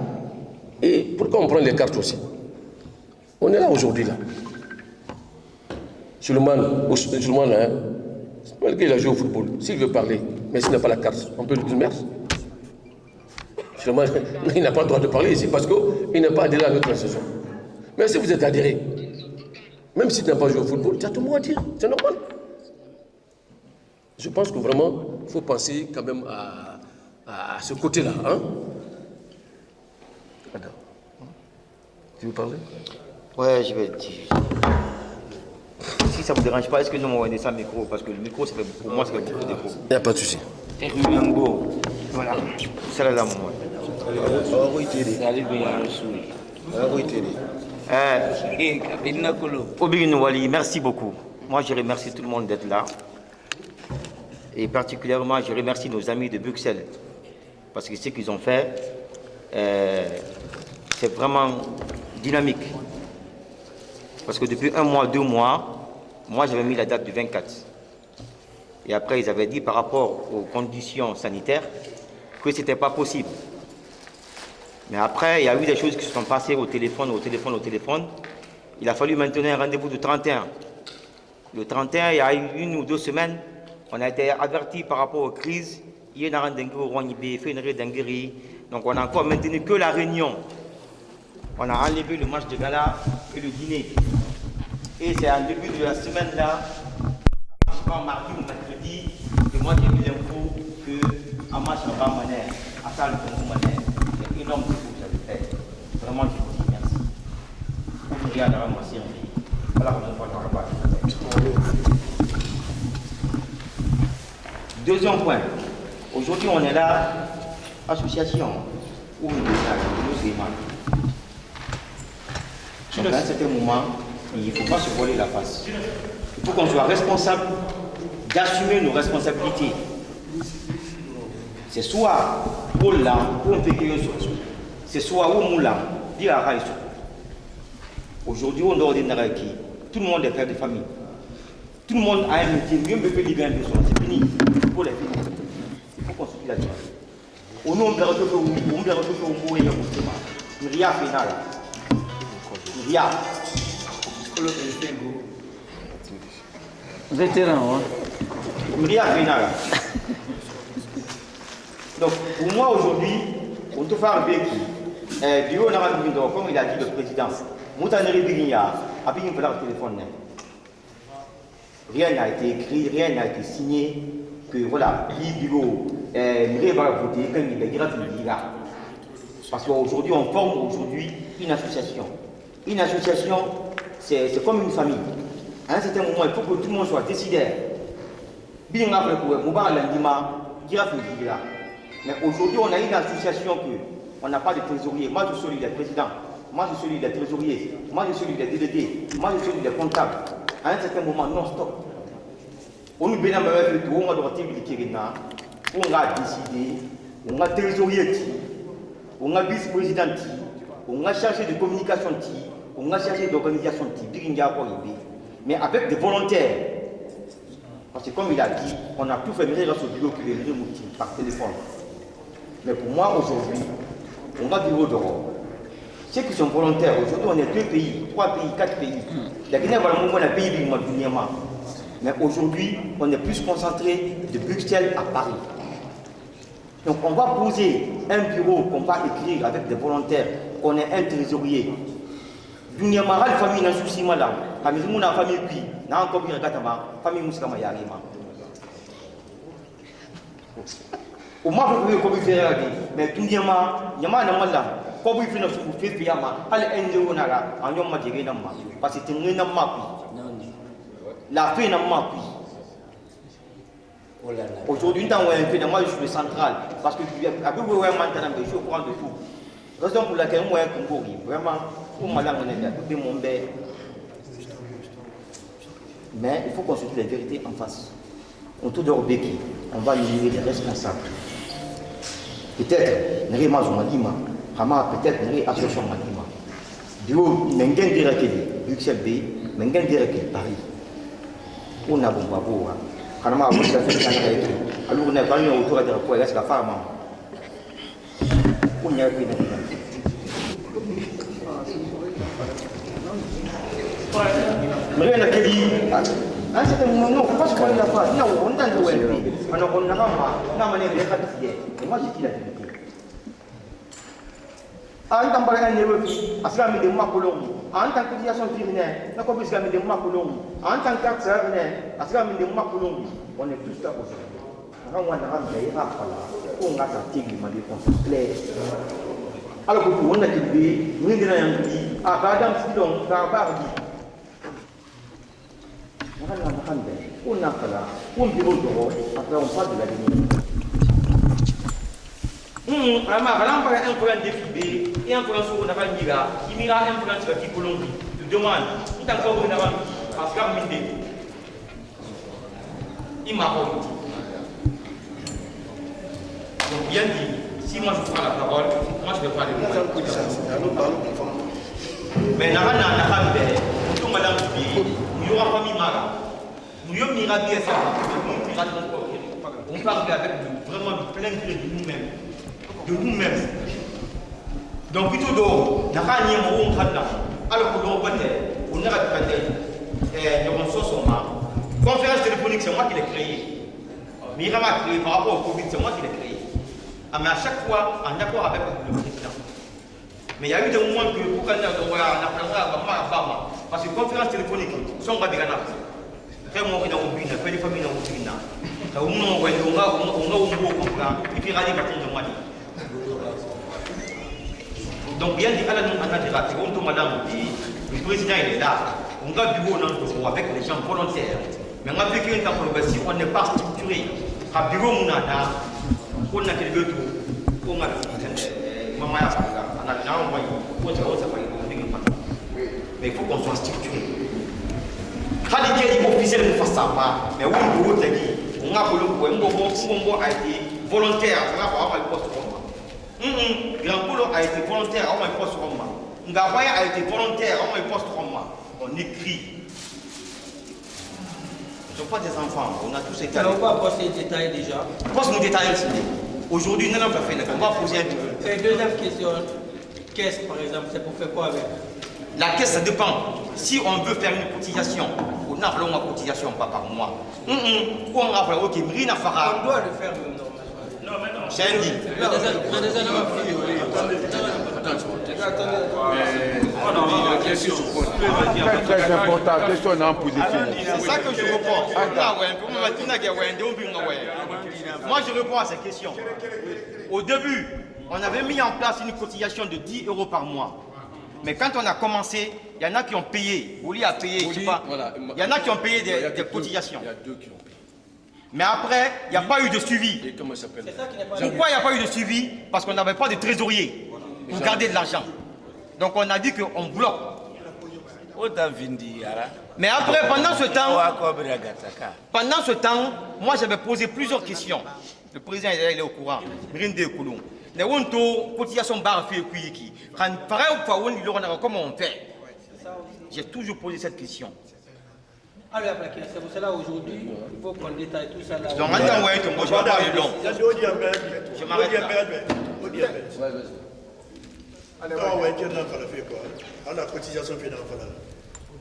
Et pourquoi on prend les cartes aussi? On est là aujourd'hui, là. Suleiman, hein, il a joué au football. S'il veut parler, mais s'il n'a pas la carte, on peut lui dire merci. Suleiman, il n'a pas le droit de parler ici parce qu'il n'est pas adhéré à notre association. Mais si vous êtes adhéré, même si tu n'as pas joué au football, tu as tout le monde à dire, c'est normal. Je pense que vraiment, il faut penser quand même à ce côté-là. Hein? Tu veux parler? Ouais, je vais dire. Si ça ne vous dérange pas, est-ce que nous m'envoyez ça le micro? Parce que le micro, pour moi, c'est beaucoup de défaut. Il n'y a pas de souci. Voilà. Salam alaikum. Merci beaucoup. Moi, je remercie tout le monde d'être là. Et particulièrement, je remercie nos amis de Bruxelles. Parce que ce qu'ils ont fait, c'est vraiment dynamique. Parce que depuis 1 mois, 2 mois, moi, j'avais mis la date du 24. Et après, ils avaient dit par rapport aux conditions sanitaires que ce n'était pas possible. Mais après, il y a eu des choses qui se sont passées au téléphone. Il a fallu maintenir un rendez-vous du 31. Le 31, il y a eu 1 ou 2 semaines, on a été averti par rapport aux crises. Donc on a encore maintenu que la réunion. On a enlevé le match de gala et le dîner. Et c'est en début de la semaine là, mardi ou mercredi, que moi j'ai eu l'info que Amash Abba Maner, Assal Congo Maner, c'est énorme ce que vous avez fait. Vraiment, je vous dis merci. Vous regardez à moi, c'est un pays. Voilà comment on va faire. Deuxième point. Aujourd'hui, on est là, association, où nous sommes. Donc, à un certain moment, il ne faut pas se voiler la face. Il faut qu'on soit responsable d'assumer nos responsabilités. C'est soit pour là, pour un pays, c'est soit au moulin, dire à Raïs. Aujourd'hui, on doit ordonner qui tout le monde est père de famille. Tout le monde a un métier, mieux peut libérer un besoin. C'est fini pour les filles. Il faut qu'on se dise la vie. Au nom de la retour, on doit retrouver au mot et au mouvement. Il n'y a pas de final. Il y a. Vétéran, hein? Il y a final. Donc, pour moi aujourd'hui, on doit faire un béquille. Comme il a dit le président, rien n'a été écrit, rien n'a été signé, que voilà, l'Ibiro va voter, quand il est grave, il dira. Parce qu'aujourd'hui, on forme une association. Une association, c'est comme une famille. À un certain moment, il faut que tout le monde soit décidaire. Bien après, mais aujourd'hui, on a une association on n'a pas de trésorier. Moi, je suis le président. Moi, je suis le trésorier. Moi, je suis le délégué. Moi, je suis le comptable. À un certain moment, non-stop. On nous bénit avec tout, on a décidé, on a trésorier, on a vice-président, on a chargé de communication, on a chargé d'organisation, mais avec des volontaires. Parce que comme il a dit, on a tout fait venir sur le bureau que les par téléphone. Mais pour moi, aujourd'hui, on va bureau d'Europe. Ceux qui sont volontaires, aujourd'hui, on est 2 pays, 3 pays, 4 pays. La Guinée, voilà, on a un pays, mais aujourd'hui, on est plus concentré de Bruxelles à Paris. Donc, on va poser un bureau qu'on va écrire avec des volontaires, qu'on est un trésorier. Dunia Mara, la famille n'a pas de souci, madame. La famille n'a pas de souci, n'a encore pas de famille Mouskama Yarima. Au moins, vous pouvez comme faire mais Dunia Mara, Yama n'a pas de comme il fait notre fait Yama, allez, NGO Nara, en Yoma Djegenama, parce que c'est un énorme mappui. La fin n'a pas pris. Aujourd'hui, moi je suis le central. Parce que je suis au courant de tout. Raison pour laquelle moi, vraiment, pour moi, on est tout mon bête. Mais il faut qu'on se dise la vérité en face. On tourne au béquille. On va éliminer les responsables. Peut-être, nous avons peut-être nous avons association Malima. Nous avons direct Bruxelles B, nous avons direct Paris. On a bon babo, quand on a vu ça fait alors on a pas eu autour de la poêle, est-ce que la femme on y a vu mais on a dit à un certain moment non, pas se prendre la face, non, on est dans le web, alors on n'a pas manière de faire et moi j'ai dit la vérité. En tant que aslam de makolong, en tant qu'association féminine, na ko bislam de makolong, en tant qu'acteur aslam de makolong, on est tous là aujourd'hui. On a un d'ailleurs on a sa tigre de clair. Alors que on a dit, nous avons dit, à Badam Sidon, Barbardi. On a fait là, on bureau d'or, après on parle de la Guinée. Alors, un problème de FIB et un problème sur la Mira, il mira un problème sur la Colombie. Tu demandes, il est encore une avant, parce qu'il a mis il m'a dit. Donc, bien dit, si moi je prends la parole, moi je vais parler de moi. Mais n'a pas de tout madame nous y aura pas mis Mara. Nous y aura mis Rabi on parle avec vraiment plein de nous-mêmes. De nous-mêmes. Donc, plutôt d'or, n'a pas nié mon là. Alors que l'on on a raté, on s'en sort. Conférence téléphonique, c'est moi qui l'ai créé. Myriam a créé par rapport au Covid, c'est moi qui l'ai créé. Mais à chaque fois, en accord avec le président. Mais il y a eu des moments que pour qu'on a parce que conférence téléphonique, sont pas des gars. Vraiment, on a oublié, on a fait des familles dans l'Oubina. On a et puis rallier de Mali. Donc, bien dit, madame, le président est là. On a du bureau avec les gens volontaires. Mais on a vu qu'une si on n'est pas structuré. À bureau, on a quelques tours. On a mais il faut qu'on soit structuré. Quand les gens officiels ne fassent pas, mais on a été volontaire, Grand Polo a été volontaire, on a un poste Roma. Ngawaya a été volontaire, on a un poste Roma. On écrit. Nous ne sommes pas des enfants, on a tous été. On va poster les détails déjà. Poste nos détails aussi. Aujourd'hui, nous n'avons pas fait, on va poser un peu. Et deuxième question, caisse par exemple, c'est pour faire quoi avec? La caisse, ça dépend. Si on veut faire une cotisation, on a fait une cotisation, pas par mois. On a fait, ok, Rina Farah. On doit le faire même normalement. Non, mais non. C'est un dit. Très important, question en position. C'est ça que je réponds. Moi, je réponds à ces questions. Au début, on avait mis en place une cotisation de 10 € par mois. Mais quand on a commencé, il y en a qui ont payé. Oli a payé, je sais pas. Il y en a qui ont payé des cotisations. Il y a deux qui ont payé. Mais après, il n'y a pas eu de suivi. Et comment ça s'appelle? Pourquoi il n'y a pas eu de suivi? Parce qu'on n'avait pas de trésorier pour garder de l'argent. Donc on a dit qu'on bloque. Mais après, pendant ce temps, moi j'avais posé plusieurs questions. Le président il est au courant. Comment on fait? J'ai toujours posé cette question. Alors, c'est pour cela aujourd'hui, il faut qu'on détaille tout ça là. Donc, maintenant, je vais parler long. Je m'arrête là. La cotisation fait dans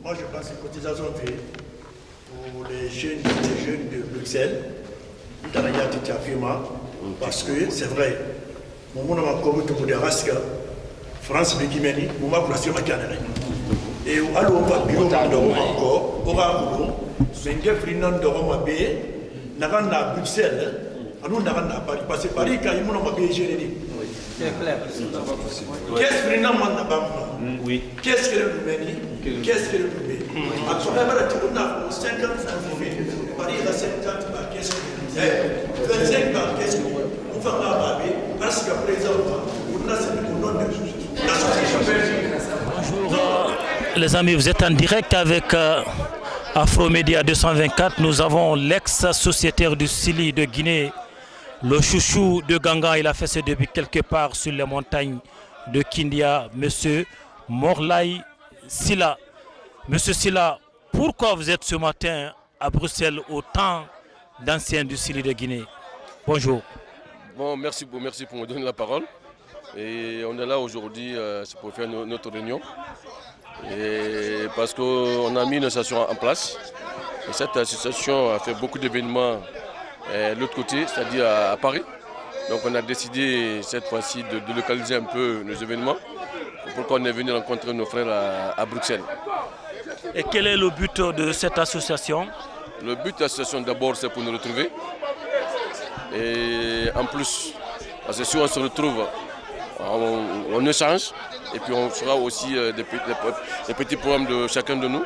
moi, je pense que la cotisation fait pour les jeunes de Bruxelles, parce que c'est vrai, mon nom a comme tout le reste, France, Békimeni, mon ma place, ma cannerie. Et alors, on va bureau encore, on va boulot, c'est un gars de Rome B, n'a à Bruxelles, à nous n'a à Paris, parce que Paris, quand ils m'ont payé, j'ai c'est clair. Qu'est-ce que nous avons? Oui. Qu'est-ce que nous avons? Qu'est-ce que nous avons? À 50 Paris a 50 par qu'est-ce que nous avons? 25 par qu'est-ce que nous avons? On va parler parce qu'à présent, on a ce nom de l'association. Bonjour les amis, vous êtes en direct avec Afromédia 224. Nous avons l'ex-sociétaire du Sili de Guinée, le chouchou de Ganga. Il a fait ses débuts quelque part sur les montagnes de Kindia, monsieur Morlaye Sila. Monsieur Sila, pourquoi vous êtes ce matin à Bruxelles au temps d'anciens du Sili de Guinée? Bonjour. Bon, merci pour me donner la parole. Et on est là aujourd'hui pour faire notre réunion. Et parce qu'on a mis une association en place. Et cette association a fait beaucoup d'événements de l'autre côté, c'est-à-dire à Paris. Donc on a décidé cette fois-ci de localiser un peu nos événements. Pourquoi on est venu rencontrer nos frères à Bruxelles. Et quel est le but de cette association? Le but de l'association d'abord c'est pour nous retrouver. Et en plus, parce que si on se retrouve, on échange et puis on fera aussi des petits programmes de chacun de nous.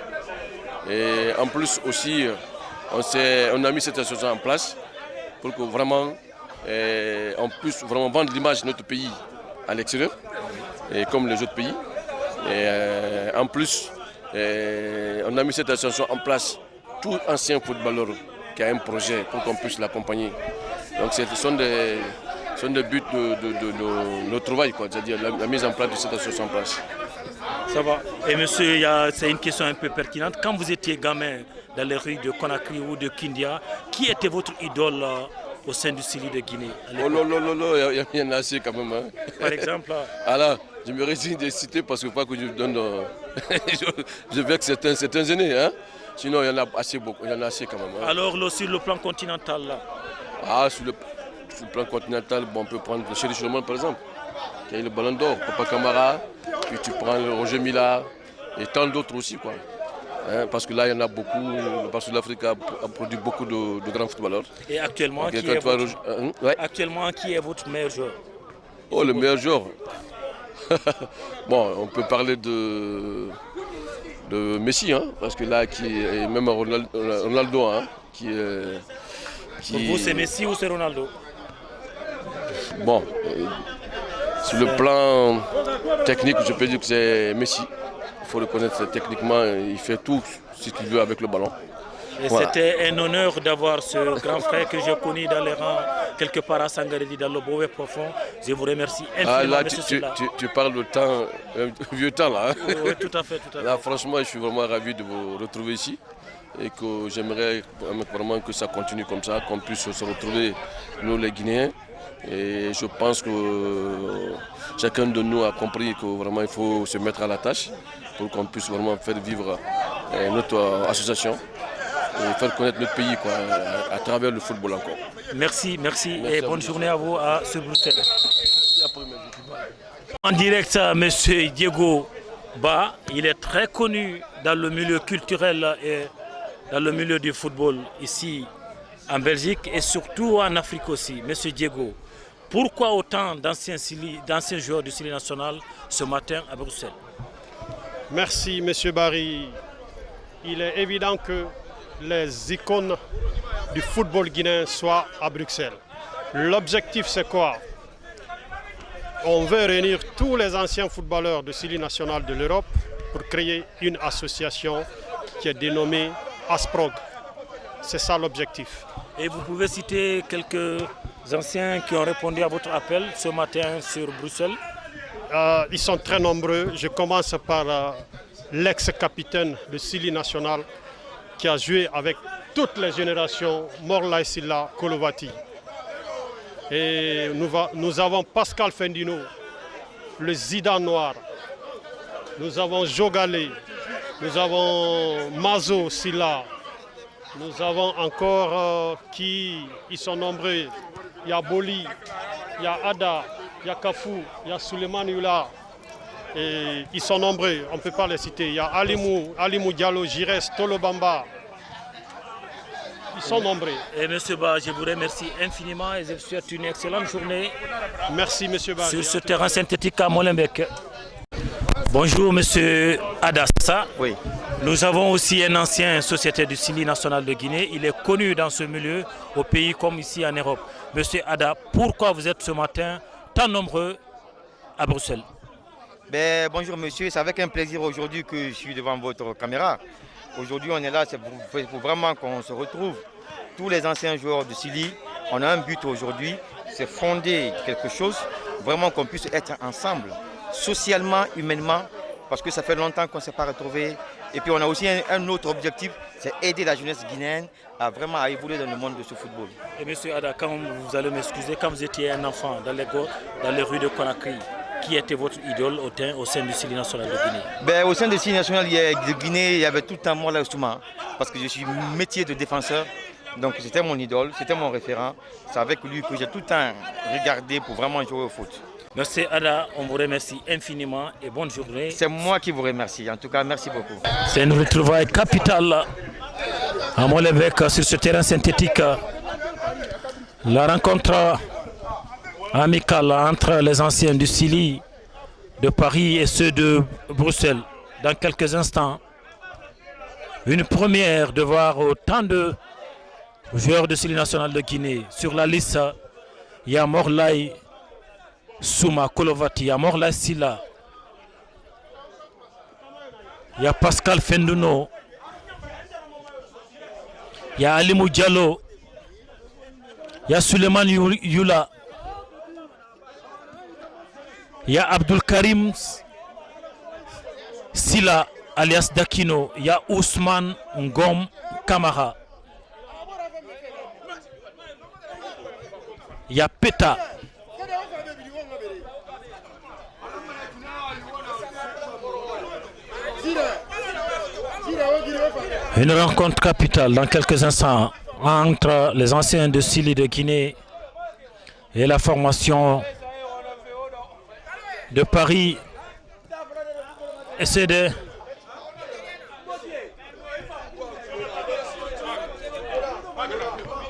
Et en plus aussi, on a mis cette association en place pour que vraiment on puisse vraiment vendre l'image de notre pays à l'extérieur, et comme les autres pays. Et en plus, on a mis cette association en place. Tout ancien footballeur qui a un projet pour qu'on puisse l'accompagner. Donc ce sont des buts de nos trouvailles, c'est-à-dire la mise en place de cette association en place. Ça va. Et monsieur, c'est une question un peu pertinente. Quand vous étiez gamin dans les rues de Conakry ou de Kindia, qui était votre idole au sein du Sili de Guinée? Oh là, il y en a assez quand même. Hein. Par exemple Alors, je me résigne de citer parce que pas que je donne... je veux que certains aînés, hein. Sinon, il y en a assez beaucoup, il y en a assez quand même. Hein. Alors, sur le plan continental là. Ah, sur le plan continental, on peut prendre le Chéri Solomon par exemple, qui a eu le ballon d'or, Papa Camara, puis tu prends le Roger Mila et tant d'autres aussi, quoi. Hein, parce que là, il y en a beaucoup, parce que l'Afrique a produit beaucoup de grands footballeurs. Et actuellement, actuellement, qui est votre meilleur joueur? Oh, le meilleur joueur. Bon, on peut parler de Messi, hein, parce que là, et même Ronaldo, hein, Pour vous, c'est Messi ou c'est Ronaldo? Bon, sur le plan technique, je peux dire que c'est Messi. Il faut le connaître techniquement, il fait tout ce qu'il veut avec le ballon. Et voilà. C'était un honneur d'avoir ce grand frère que j'ai connu dans les rangs, quelque part à Sangaredi, dans le beau et profond. Je vous remercie infiniment. Ah là, tu parles de temps, vieux temps là. Hein? Oui, tout à fait. Là, franchement, je suis vraiment ravi de vous retrouver ici. Et que j'aimerais vraiment que ça continue comme ça, qu'on puisse se retrouver, nous les Guinéens. Et je pense que chacun de nous a compris que vraiment il faut se mettre à la tâche pour qu'on puisse vraiment faire vivre notre association et faire connaître notre pays à travers le football encore. Merci et bonne journée à vous sur Bruxelles. En direct, M. Diego Ba, il est très connu dans le milieu culturel et dans le milieu du football ici en Belgique et surtout en Afrique aussi. M. Diego, pourquoi autant d'anciens joueurs du Sili national ce matin à Bruxelles? Merci M. Barry. Il est évident que les icônes du football guinéen soient à Bruxelles. L'objectif c'est quoi? On veut réunir tous les anciens footballeurs du Sili national de l'Europe pour créer une association qui est dénommée Asprog. C'est ça l'objectif. Et vous pouvez citer quelques anciens qui ont répondu à votre appel ce matin sur Bruxelles? Ils sont très nombreux. Je commence par l'ex-capitaine du Sili national qui a joué avec toutes les générations, Morlaye Sylla Kolovati. Et nous avons Pascal Fendino, le Zidane noir. Nous avons Jogalé, nous avons Mazo Sylla. Nous avons encore ils sont nombreux. Il y a Boli, il y a Ada, il y a Kafou, il y a Suleiman Yula. Et ils sont nombreux, on ne peut pas les citer. Il y a Alimou Diallo, Jires, Tolobamba. Ils sont nombreux. Et M. Ba, je vous remercie infiniment et je vous souhaite une excellente journée. Merci M. Ba. Sur ce terrain synthétique à Molenbeek. Bonjour M. Adassa. Oui. Nous avons aussi un ancien sociétaire du Sili national de Guinée. Il est connu dans ce milieu, au pays comme ici en Europe. Monsieur Ada, pourquoi vous êtes ce matin tant nombreux à Bruxelles? Bonjour monsieur, c'est avec un plaisir aujourd'hui que je suis devant votre caméra. Aujourd'hui on est là, c'est pour vraiment qu'on se retrouve. Tous les anciens joueurs du Sili, on a un but aujourd'hui, c'est fonder quelque chose, vraiment qu'on puisse être ensemble, socialement, humainement, parce que ça fait longtemps qu'on ne s'est pas retrouvés. Et puis on a aussi un autre objectif, c'est aider la jeunesse guinéenne à vraiment évoluer dans le monde de ce football. Et monsieur Ada, quand vous allez m'excuser, quand vous étiez un enfant dans les rues de Conakry, qui était votre idole au sein du Sili national de Guinée? Au sein du Sili national de Guinée, il y avait tout le temps Morlaye Souma, parce que je suis métier de défenseur. Donc c'était mon idole, c'était mon référent. C'est avec lui que j'ai tout le temps regardé pour vraiment jouer au foot. Merci Ada, on vous remercie infiniment et bonne journée. C'est moi qui vous remercie, en tout cas merci beaucoup. C'est une retrouvaille capitale à Molenbeek sur ce terrain synthétique. La rencontre amicale entre les anciens du Sili, de Paris et ceux de Bruxelles. Dans quelques instants, Une première de voir autant de joueurs de Sili national de Guinée. Sur la liste, il y a Morlaï Souma Kolovati, il y a Morlaï Sila, il y a Pascal Fendouno, il y a Alimou Diallo, il y a Suleiman Yula, il y a Abdul Karim Sila alias Dakino, il y a Ousmane Ngom Kamara, il y a Peta, une rencontre capitale dans quelques instants entre les anciens de Sili de Guinée et la formation de Paris SCD.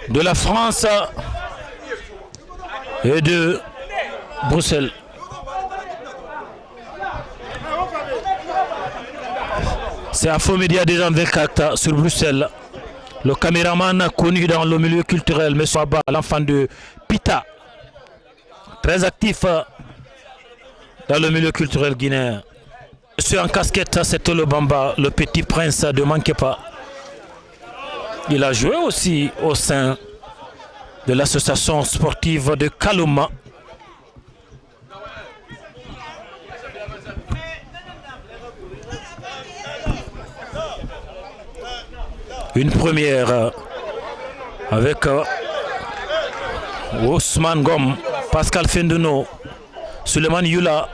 De la France et de Bruxelles. C'est Infomédia des gens 24 sur Bruxelles. Le caméraman connu dans le milieu culturel, M. Abba, l'enfant de Pita, très actif dans le milieu culturel guinéen. Monsieur en casquette, c'était le Bamba, le petit prince de Mankepa. Il a joué aussi au sein de l'association sportive de Kalouma. Une première avec Ousmane Gom, Pascal Fendouno, Suleiman Yula,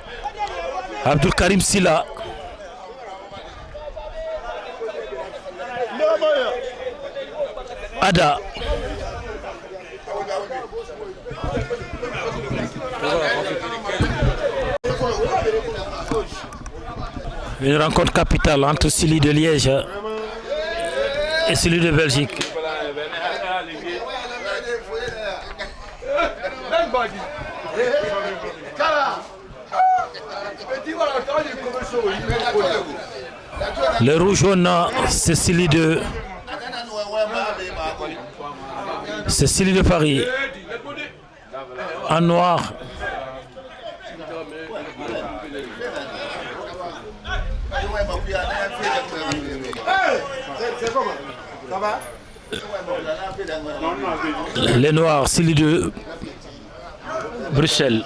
Abdul Karim Sila, Ada, une rencontre capitale entre Sili de Liège et Sili de Belgique. Le rouge jaune, c'est Sili de Paris. En noir, les noirs, Sili de Bruxelles.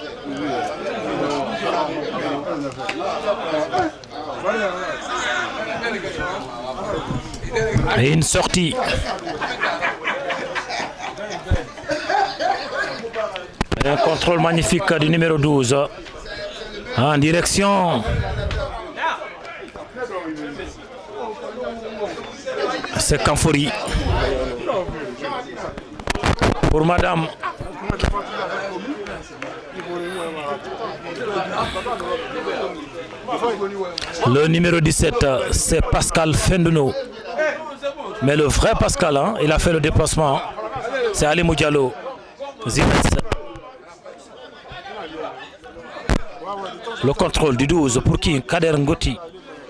Et une sortie. Et un contrôle magnifique du numéro 12 en direction c'est Kamfori pour madame. Le numéro 17 c'est Pascal Fendouno, mais le vrai Pascal, hein, il a fait le déplacement, c'est Alimou Diallo. Le contrôle du 12 pour qui? Kader Ngoti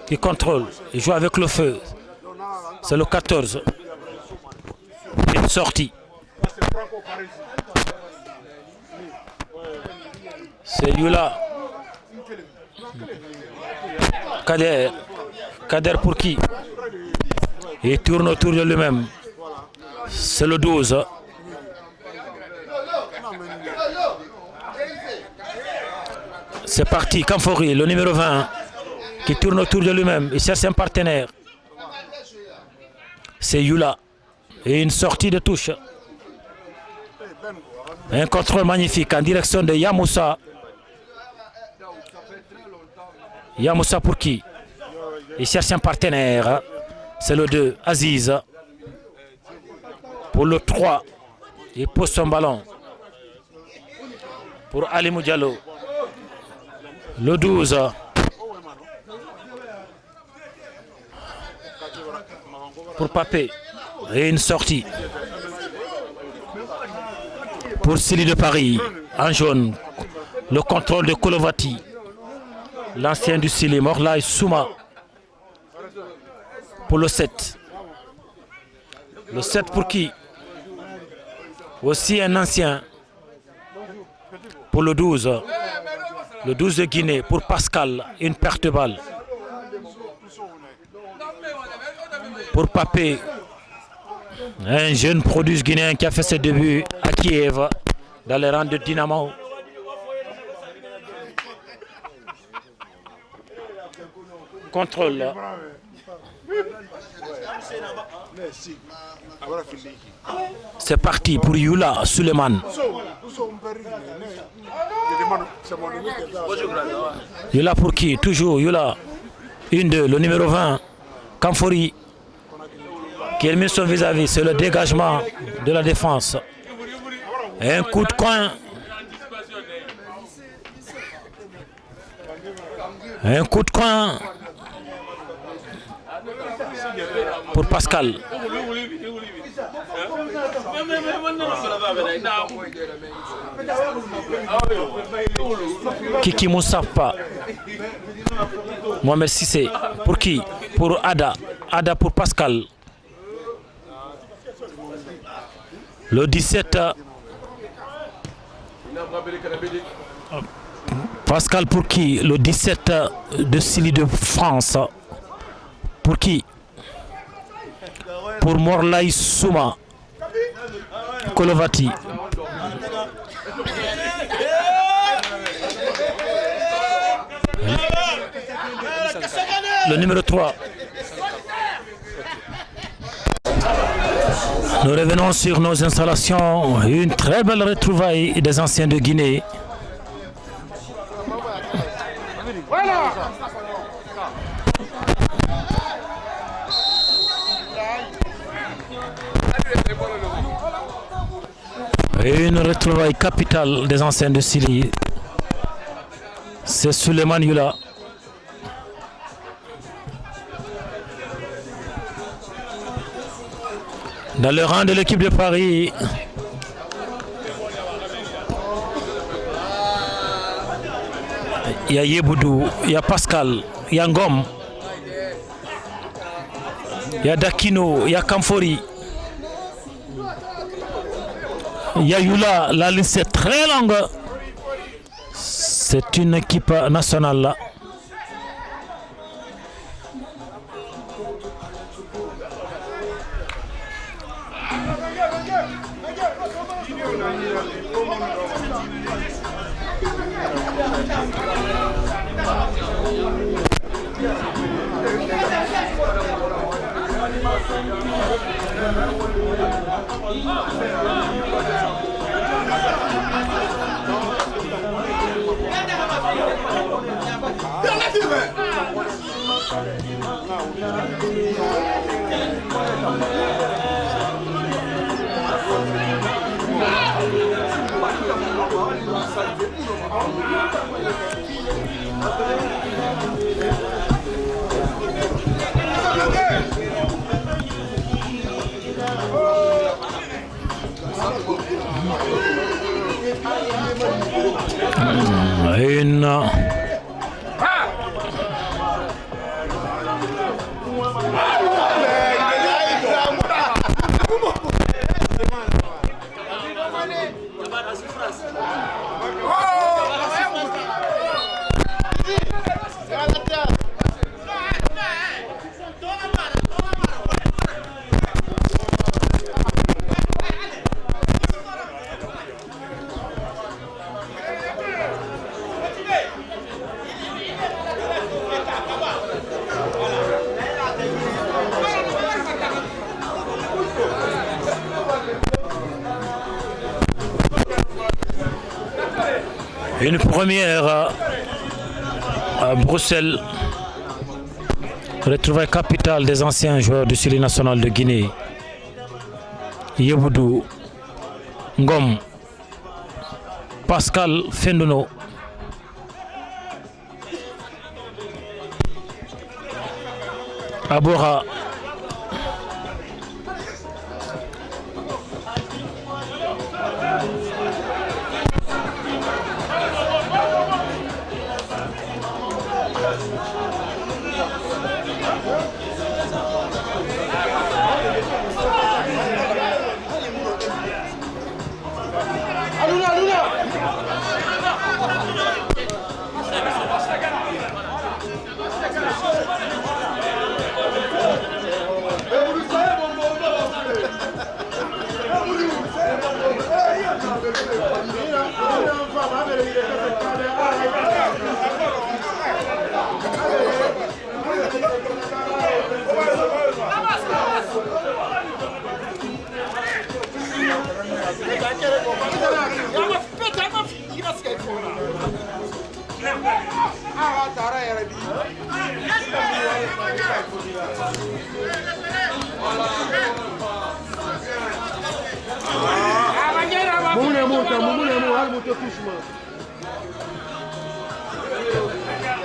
qui contrôle, il joue avec le feu. C'est le 14. Une sortie. C'est Yula. Kader. Kader pour qui? Il tourne autour de lui-même. C'est le 12. C'est parti, Kamfori, le numéro 20, qui tourne autour de lui-même. Il cherche un partenaire. C'est Yula. Et une sortie de touche. Un contrôle magnifique en direction de Yamoussa. Yamoussa pour qui? Il cherche un partenaire. C'est le 2, Aziz. Pour le 3, il pose son ballon. Pour Alimou Diallo. Le 12. Pour Papé. Et une sortie. Pour Sili de Paris. En jaune. Le contrôle de Kolovati. L'ancien du Sili, Morlaï Souma. Pour le 7. Le 7 pour qui? Aussi un ancien. Pour le 12. Le 12 de Guinée pour Pascal. Une perte de balle. Pour Papé. Un jeune produit guinéen qui a fait ses débuts à Kiev. Dans les rangs de Dynamo. Contrôle. C'est parti pour Yula Suleiman. Yula pour qui? Toujours Yula. 1-2, le numéro 20. Kamfori. Qui est mis son vis-à-vis. C'est le dégagement de la défense. Et un coup de coin. Un coup de coin. Pour Pascal. Kiki Moussapa. Mohamed Sissé. Pour qui? Pour Ada. Ada pour Pascal. Le 17. Pascal pour qui? Le 17 de Sili de France. Pour qui? Pour Morlaï Souma. Kolovati. Le numéro 3. Nous revenons sur nos installations. Une très belle retrouvaille des anciens de Guinée. Et une retrouvaille capitale des anciens de Sili. C'est Suleiman Yula. Dans le rang de l'équipe de Paris, il y a Yeboudou, il y a Pascal, il y a Ngom, il y a Dakino, il y a Kamfori, il y a Yula. La liste est très longue. C'est une équipe nationale là. Une première à Bruxelles, retrouvaille capitale des anciens joueurs du Sili national de Guinée. Yeboudou, Ngom, Pascal Fendono. Abora.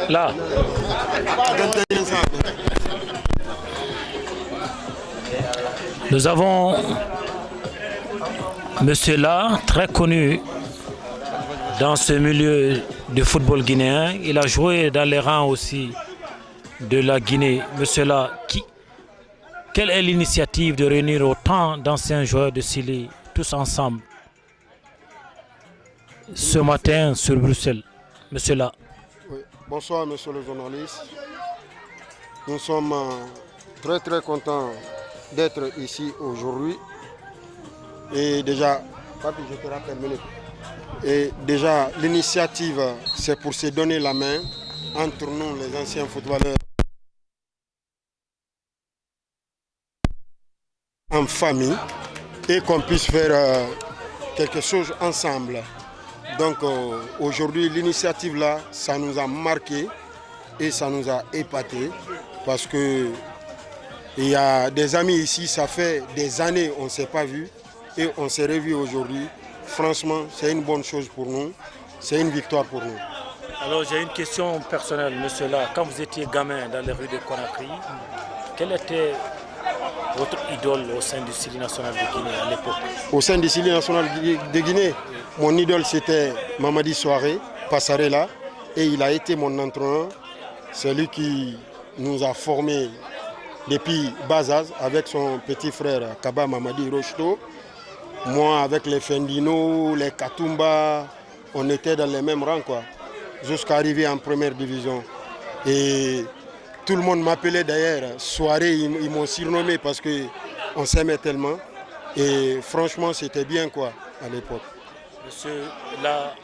Là. Nous avons monsieur là, très connu dans ce milieu de football guinéen. Il a joué dans les rangs aussi de la Guinée. Monsieur là, quelle est l'initiative de réunir autant d'anciens joueurs de Silly tous ensemble ce matin sur Bruxelles? Monsieur là. Oui. Bonsoir, monsieur le journaliste. Nous sommes très contents d'être ici aujourd'hui. Et déjà, papi, je te rappelle, minute. Et déjà, l'initiative, c'est pour se donner la main entre nous, les anciens footballeurs, en famille, et qu'on puisse faire quelque chose ensemble. Donc aujourd'hui, l'initiative là, ça nous a marqué et ça nous a épaté parce que il y a des amis ici, ça fait des années on ne s'est pas vu et on s'est revus aujourd'hui. Franchement, c'est une bonne chose pour nous, c'est une victoire pour nous. Alors j'ai une question personnelle, monsieur là. Quand vous étiez gamin dans les rues de Conakry, quelle était votre idole au sein du Silly national de Guinée à l'époque? Au sein du Silly national de Guinée, mon idole c'était Mamadi Souaré, Passarella, et il a été mon entraîneur. C'est lui qui nous a formés depuis bas âge avec son petit frère Kaba Mamadi Rocheto. Moi avec les Fendino, les Katumba, on était dans les mêmes rangs quoi, jusqu'à arriver en première division. Et tout le monde m'appelait d'ailleurs Soirée, ils m'ont surnommé parce qu'on s'aimait tellement. Et franchement c'était bien quoi à l'époque. Monsieur la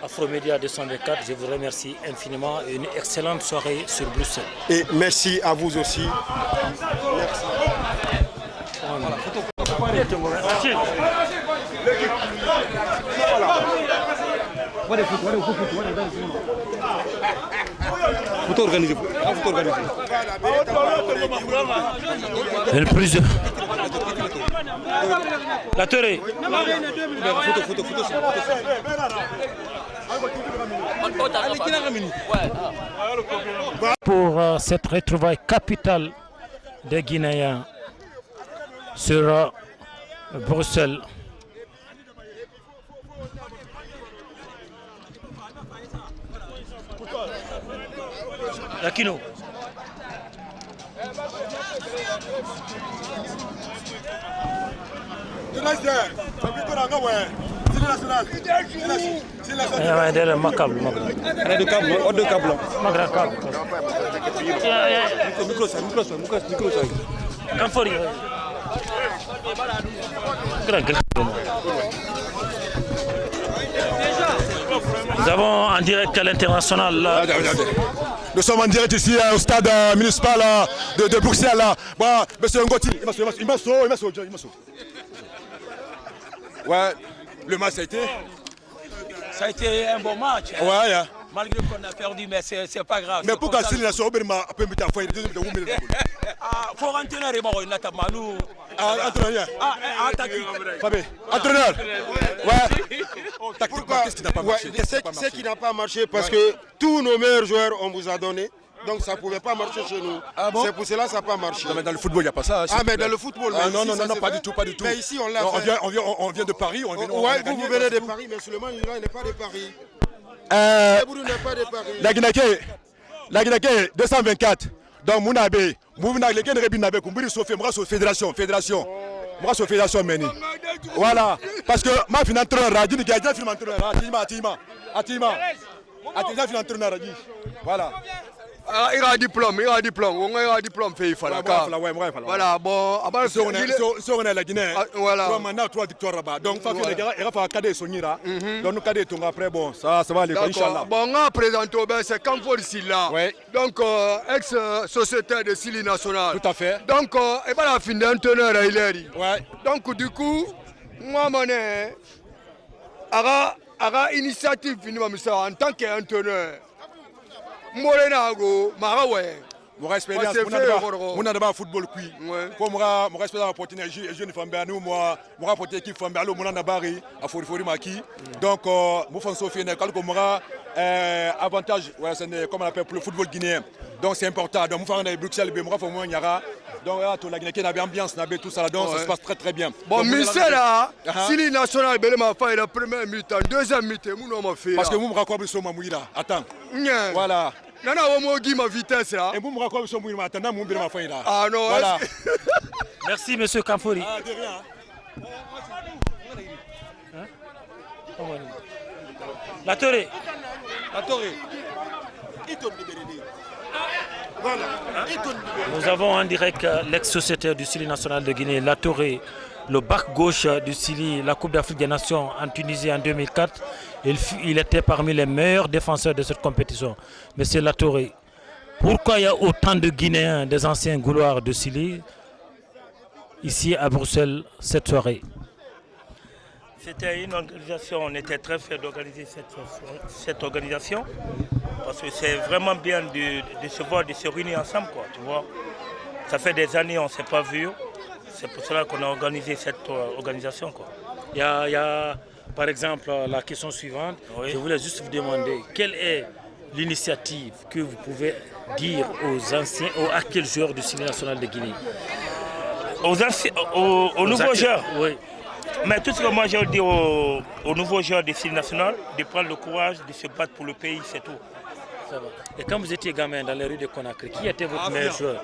Afromédia 204, je vous remercie infiniment et une excellente soirée sur Bruxelles. Et merci à vous aussi. Merci. Photo organisé. Une prise de... La télé. Pour cette retrouvaille capitale des Guinéens sur Bruxelles. Aquino. Nous avons en direct à l'international. Nous sommes en direct ici au stade municipal de Bruxelles. Bon, monsieur Ngoti, il m'a sauvé. Ouais, le match Ça a été un bon match. Hein. Ouais, yeah. Malgré qu'on a perdu, mais c'est pas grave. Mais pourquoi s'il a sauvé, il faut rentrer notamment nous. Entraîneur. Entraîneur. Ouais. Pourquoi? Qu'est-ce qui n'a pas marché? Ce qui n'a pas marché parce que tous nos meilleurs joueurs, on vous a donné. Donc ça ne pouvait pas marcher chez nous. Ah bon? C'est pour cela que ça n'a pas marché. Non, mais dans le football, il n'y a pas ça. Ah, mais dans le football. Non, pas du tout. Mais ici, on l'a fait. On vient de Paris. Vous venez de Paris, mais Suleiman il n'est pas de Paris. N'est pas de Paris. La Guinée 224. Donc, Mounabe, les gens Rebinabe, Kumbiri Sofé, moi, sur fédération. Moi, sur fédération, Meni. Voilà. Parce que ma fin entraîneur, Radji, qui a déjà fait entraîneur, Atima. Voilà. Il a un diplôme, fait voilà, bon, si on est la Guinée, voilà. Maintenant 3 victoires là-bas. Donc, il va falloir cadet Sonira. Donc, nous cadet ton après, bon, ça va aller, Inch'Allah. Bon, on a présenté, c'est Camfor Silla. Donc, ex-sociétaire de Silly national. Tout à fait. Donc, et pas la fin d'un teneur à Hilary. Ouais. Donc, du coup, moi, mon aga initiative en tant qu'entraîneur. Morenago, Marawe, mon expérience, mon adama football qui, comme mon respect dans la jeune femme nous moi, mon rapporté équipe femme mon anabari à Fori Maki. Donc, mon François Fene, comme moi avantage, comme on appelle pour le football guinéen. Donc c'est important. Donc, mon frère est Bruxelles, mon frère est Nyara. Donc là, tout la Guinée qui a ambiance, tout ça, donc ça se passe très très bien. Bon, Michel là, si les nationaux m'a fait la première mi-temps, deuxième mi-temps, mon m'a fait. Parce que vous me racontez sur ma mouille là. Attends. Voilà. Nana, on m'a dit ma vitesse là. Et vous me racontez sur ma mouille, attends, mon m'a fait là. Ah non, voilà. Merci, monsieur Kamfori. Ah, de rien. La Toré. Nous avons en direct l'ex-sociétaire du Syli national de Guinée, La Toré, le bac gauche du Syli, la Coupe d'Afrique des Nations en Tunisie en 2004. Il était parmi les meilleurs défenseurs de cette compétition. Monsieur La Toré, pourquoi il y a autant de Guinéens, des anciens gouloirs de Syli, ici à Bruxelles cette soirée? C'était une organisation, on était très fiers d'organiser cette organisation parce que c'est vraiment bien de se voir, de se réunir ensemble, quoi, tu vois. Ça fait des années on ne s'est pas vu, c'est pour cela qu'on a organisé cette organisation, quoi. Il y a par exemple la question suivante, oui. Je voulais juste vous demander quelle est l'initiative que vous pouvez dire aux anciens, aux actuels joueurs du Syli national de Guinée? Aux nouveaux joueurs, oui. Mais tout ce que moi j'ai dit aux nouveaux joueurs du Syli national, de prendre le courage, de se battre pour le pays, c'est tout. Ça va. Et quand vous étiez gamin dans les rues de Conakry, qui était votre meilleur joueur?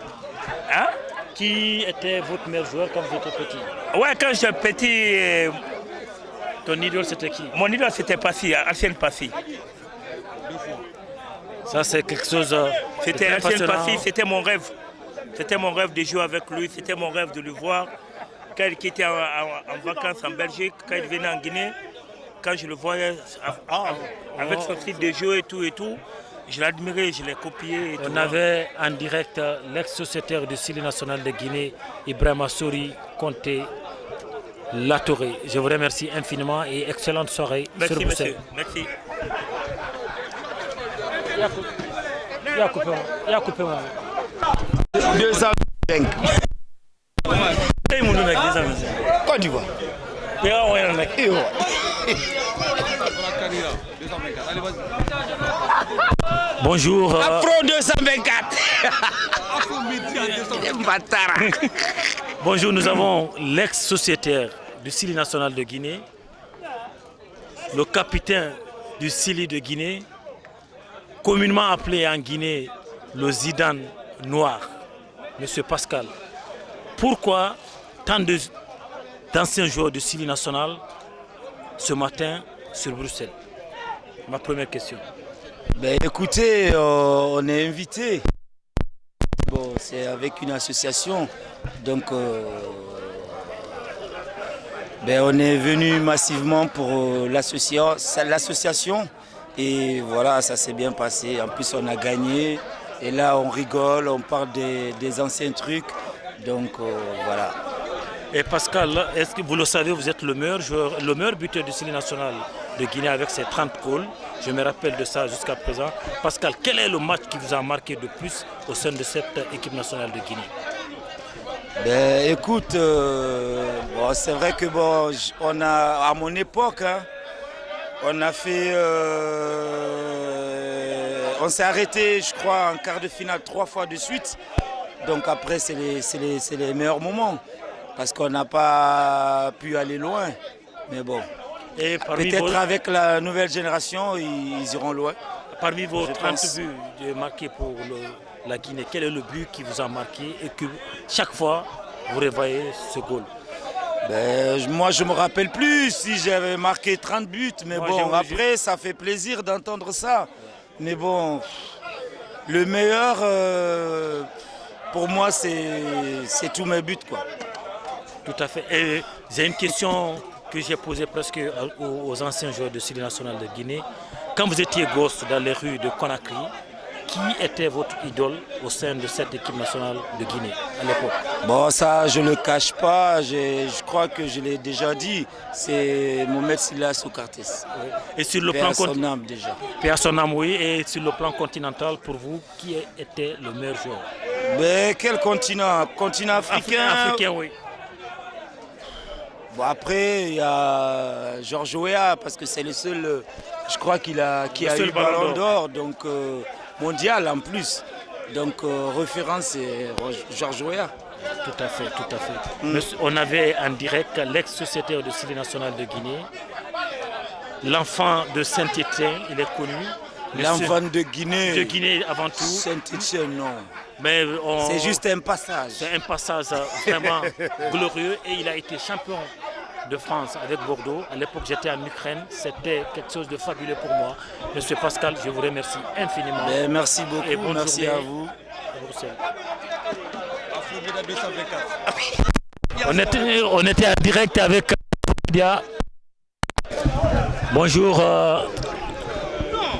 Hein? Qui était votre meilleur joueur quand vous étiez petit? Ouais, quand j'étais petit... Ton idole c'était qui? Mon idole c'était Passy, Arsène Passy. Ça c'est quelque chose... C'était Arsène Passy, c'était mon rêve. C'était mon rêve de jouer avec lui, c'était mon rêve de le voir. Quand il était en vacances en Belgique, quand il venait en Guinée, quand je le voyais avec son style de jeu et tout, je l'admirais, je l'ai copié. On avait en direct l'ex-sociétaire du Syli national de Guinée, Ibrahima Sori, Conté, La Toré. Je vous remercie infiniment et excellente soirée. Merci, sur monsieur. Merci. Il a coupé moi. 205. Côte d'Ivoire. Bonjour. Afro 224. Bonjour, nous avons l'ex-sociétaire du Syli national de Guinée, le capitaine du Syli de Guinée, communément appelé en Guinée le Zidane noir, Monsieur Pascal. Pourquoi tant d'anciens joueurs du Syli national ce matin sur Bruxelles? Ma première question. Ben, écoutez, on est invité. Bon, c'est avec une association. Donc, on est venu massivement pour l'association. Et voilà, ça s'est bien passé. En plus, on a gagné. Et là, on rigole, on parle des anciens trucs. Donc, voilà. Et Pascal, est-ce que vous le savez, vous êtes le meilleur joueur, le meilleur buteur du Syli national de Guinée avec ses 30 goals. Je me rappelle de ça jusqu'à présent. Pascal, quel est le match qui vous a marqué de plus au sein de cette équipe nationale de Guinée? Ben, écoute, c'est vrai que on a, à mon époque, on a fait, on s'est arrêté, je crois, en quart de finale 3 fois de suite. Donc après, c'est les meilleurs moments. Parce qu'on n'a pas pu aller loin. Mais bon, peut-être avec la nouvelle génération, ils iront loin. Parmi vos 30 buts marqués pour la Guinée, quel est le but qui vous a marqué et que chaque fois, vous revoyez ce goal? Moi, je ne me rappelle plus si j'avais marqué 30 buts. Mais bon, après, ça fait plaisir d'entendre ça. Mais bon, le meilleur, pour moi, c'est tous mes buts, quoi. Tout à fait. Et j'ai une question que j'ai posée presque aux anciens joueurs de Syli national de Guinée. Quand vous étiez gosse dans les rues de Conakry, qui était votre idole au sein de cette équipe nationale de Guinée à l'époque? Bon, ça, je ne le cache pas. Je crois que je l'ai déjà dit. C'est Mohamed Sylla Sokrates. Oui. Et sur le plan son âme déjà. Paix à son âme, oui. Et sur le plan continental, pour vous, qui était le meilleur joueur? Mais quel continent? Continent africain. Africain, oui. Bon, après, il y a Georges Weah, parce que c'est le seul, je crois, qui a eu le ballon d'or, donc mondial en plus. Donc, référence, c'est Georges Weah. Tout à fait, tout à fait. Monsieur, on avait en direct l'ex-sociétaire de Syli nationale de Guinée, l'enfant de Saint-Étienne, il est connu. L'enfant de Guinée. De Guinée avant tout. Saint-Étienne, non. Mais c'est juste un passage. C'est un passage vraiment glorieux et il a été champion de France avec Bordeaux. À l'époque, j'étais en Ukraine. C'était quelque chose de fabuleux pour moi. Monsieur Pascal, je vous remercie infiniment. Mais merci beaucoup. Et bonne merci journée à vous. À Bruxelles. On était en direct avec Dia. Bonjour,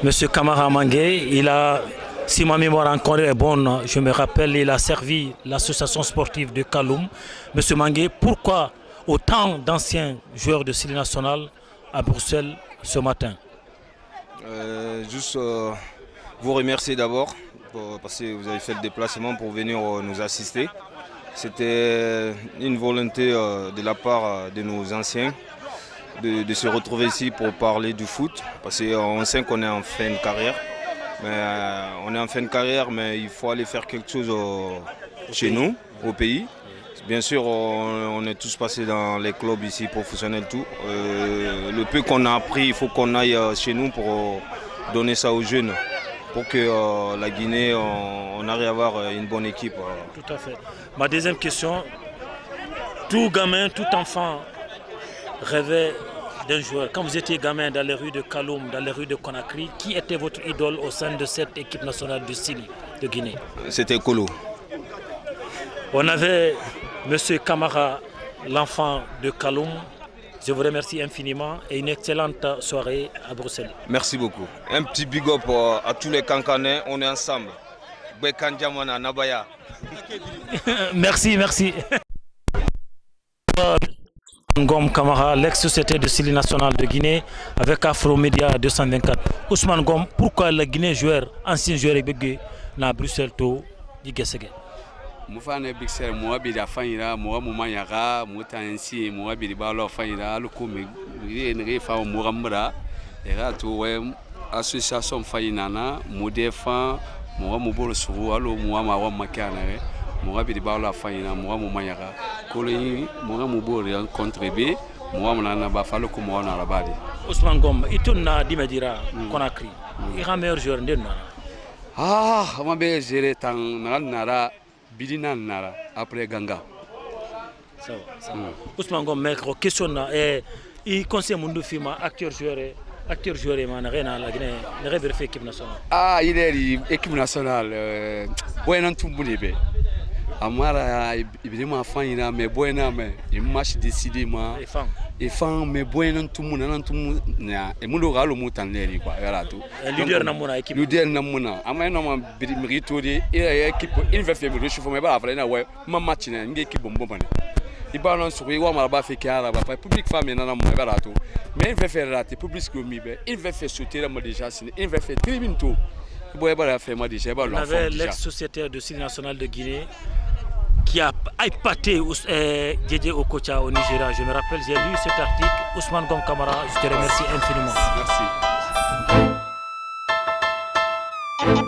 Monsieur Kamara Mangué. Il a, si ma mémoire encore est bonne, je me rappelle, il a servi l'association sportive de Kaloum. Monsieur Mangué, pourquoi autant d'anciens joueurs de Syli nationale à Bruxelles ce matin? Juste vous remercier d'abord parce que vous avez fait le déplacement pour venir nous assister. C'était une volonté de la part de nos anciens de se retrouver ici pour parler du foot. Parce qu'on sait qu'on est en fin de carrière. On est en fin de carrière, mais il faut aller faire quelque chose chez nous, au pays. Bien sûr, on est tous passés dans les clubs ici, professionnels, tout. Le peu qu'on a appris, il faut qu'on aille chez nous pour donner ça aux jeunes. Pour que la Guinée, on arrive à avoir une bonne équipe. Tout à fait. Ma deuxième question, tout gamin, tout enfant rêvait d'un joueur. Quand vous étiez gamin dans les rues de Kaloum, dans les rues de Conakry, qui était votre idole au sein de cette équipe nationale du Syli de Guinée? C'était Kolo. On avait Monsieur Kamara, l'enfant de Kaloum. Je vous remercie infiniment et une excellente soirée à Bruxelles. Merci beaucoup. Un petit big up à tous les Cancanais, on est ensemble. Bekanjamana Nabaya. Merci, merci. Ngom Kamara, l'ex-société de Syli nationale de Guinée avec Afromédia 224. Ousmane Ngom, pourquoi le Guinée joueur, ancien joueur Ebege, na Bruxelles to Digesege? Mufane Bixer, moi, Bida Fanira, moi, Moumayara, Moutansi, moi, Bidibalo Fanira, le Komi, Refa, Mouramura, et Rato, Association Fainana, Moudefan, moi, Moubol Sourou, moi, Mawa Makana, moi, Bidibalo Faina, moi, Moumayara, Colin, moi, Moubol, contribué, moi, Mona Bafalo, comme moi, Narabadi. Ousmane Ngom, il tourne à Dimedira, Conakry. Il est un meilleur joueur de Nara. Ah, ma belle, j'ai tant Nara. Bidina Nara, après Ganga. Ça va. Ousmane Ngom, mec, question il conseille mon film acteur joueur manarena la Guinée, ne rêve faire équipe nationale. Ah, il est équipe nationale. Bon, tout le monde. Amara, évidemment, fan mais bon, mais il marche décidé moi. Et fan, mais bon, tout le monde, et mon local au mouton l'air quoi. Voilà tout. Leader namuna équipe. Leader namuna. Amara non mérito de équipe. Il va faire le chauffeur mais pas après na ouais. Ma match na une équipe bon bon. Il va non sur il va faire carrière ba public femme na mo voilà tout. Mais il va faire rater public comme il va faire sauter la déjà il va faire tribune tout. Il va faire moi déjà ba. On avait l'ex-sociétaire de Syli nationale de Guinée qui a épaté Didier Okocha au Nigeria. Je me rappelle, j'ai lu cet article. Ousmane Ngom Kamara, je te remercie infiniment. Merci.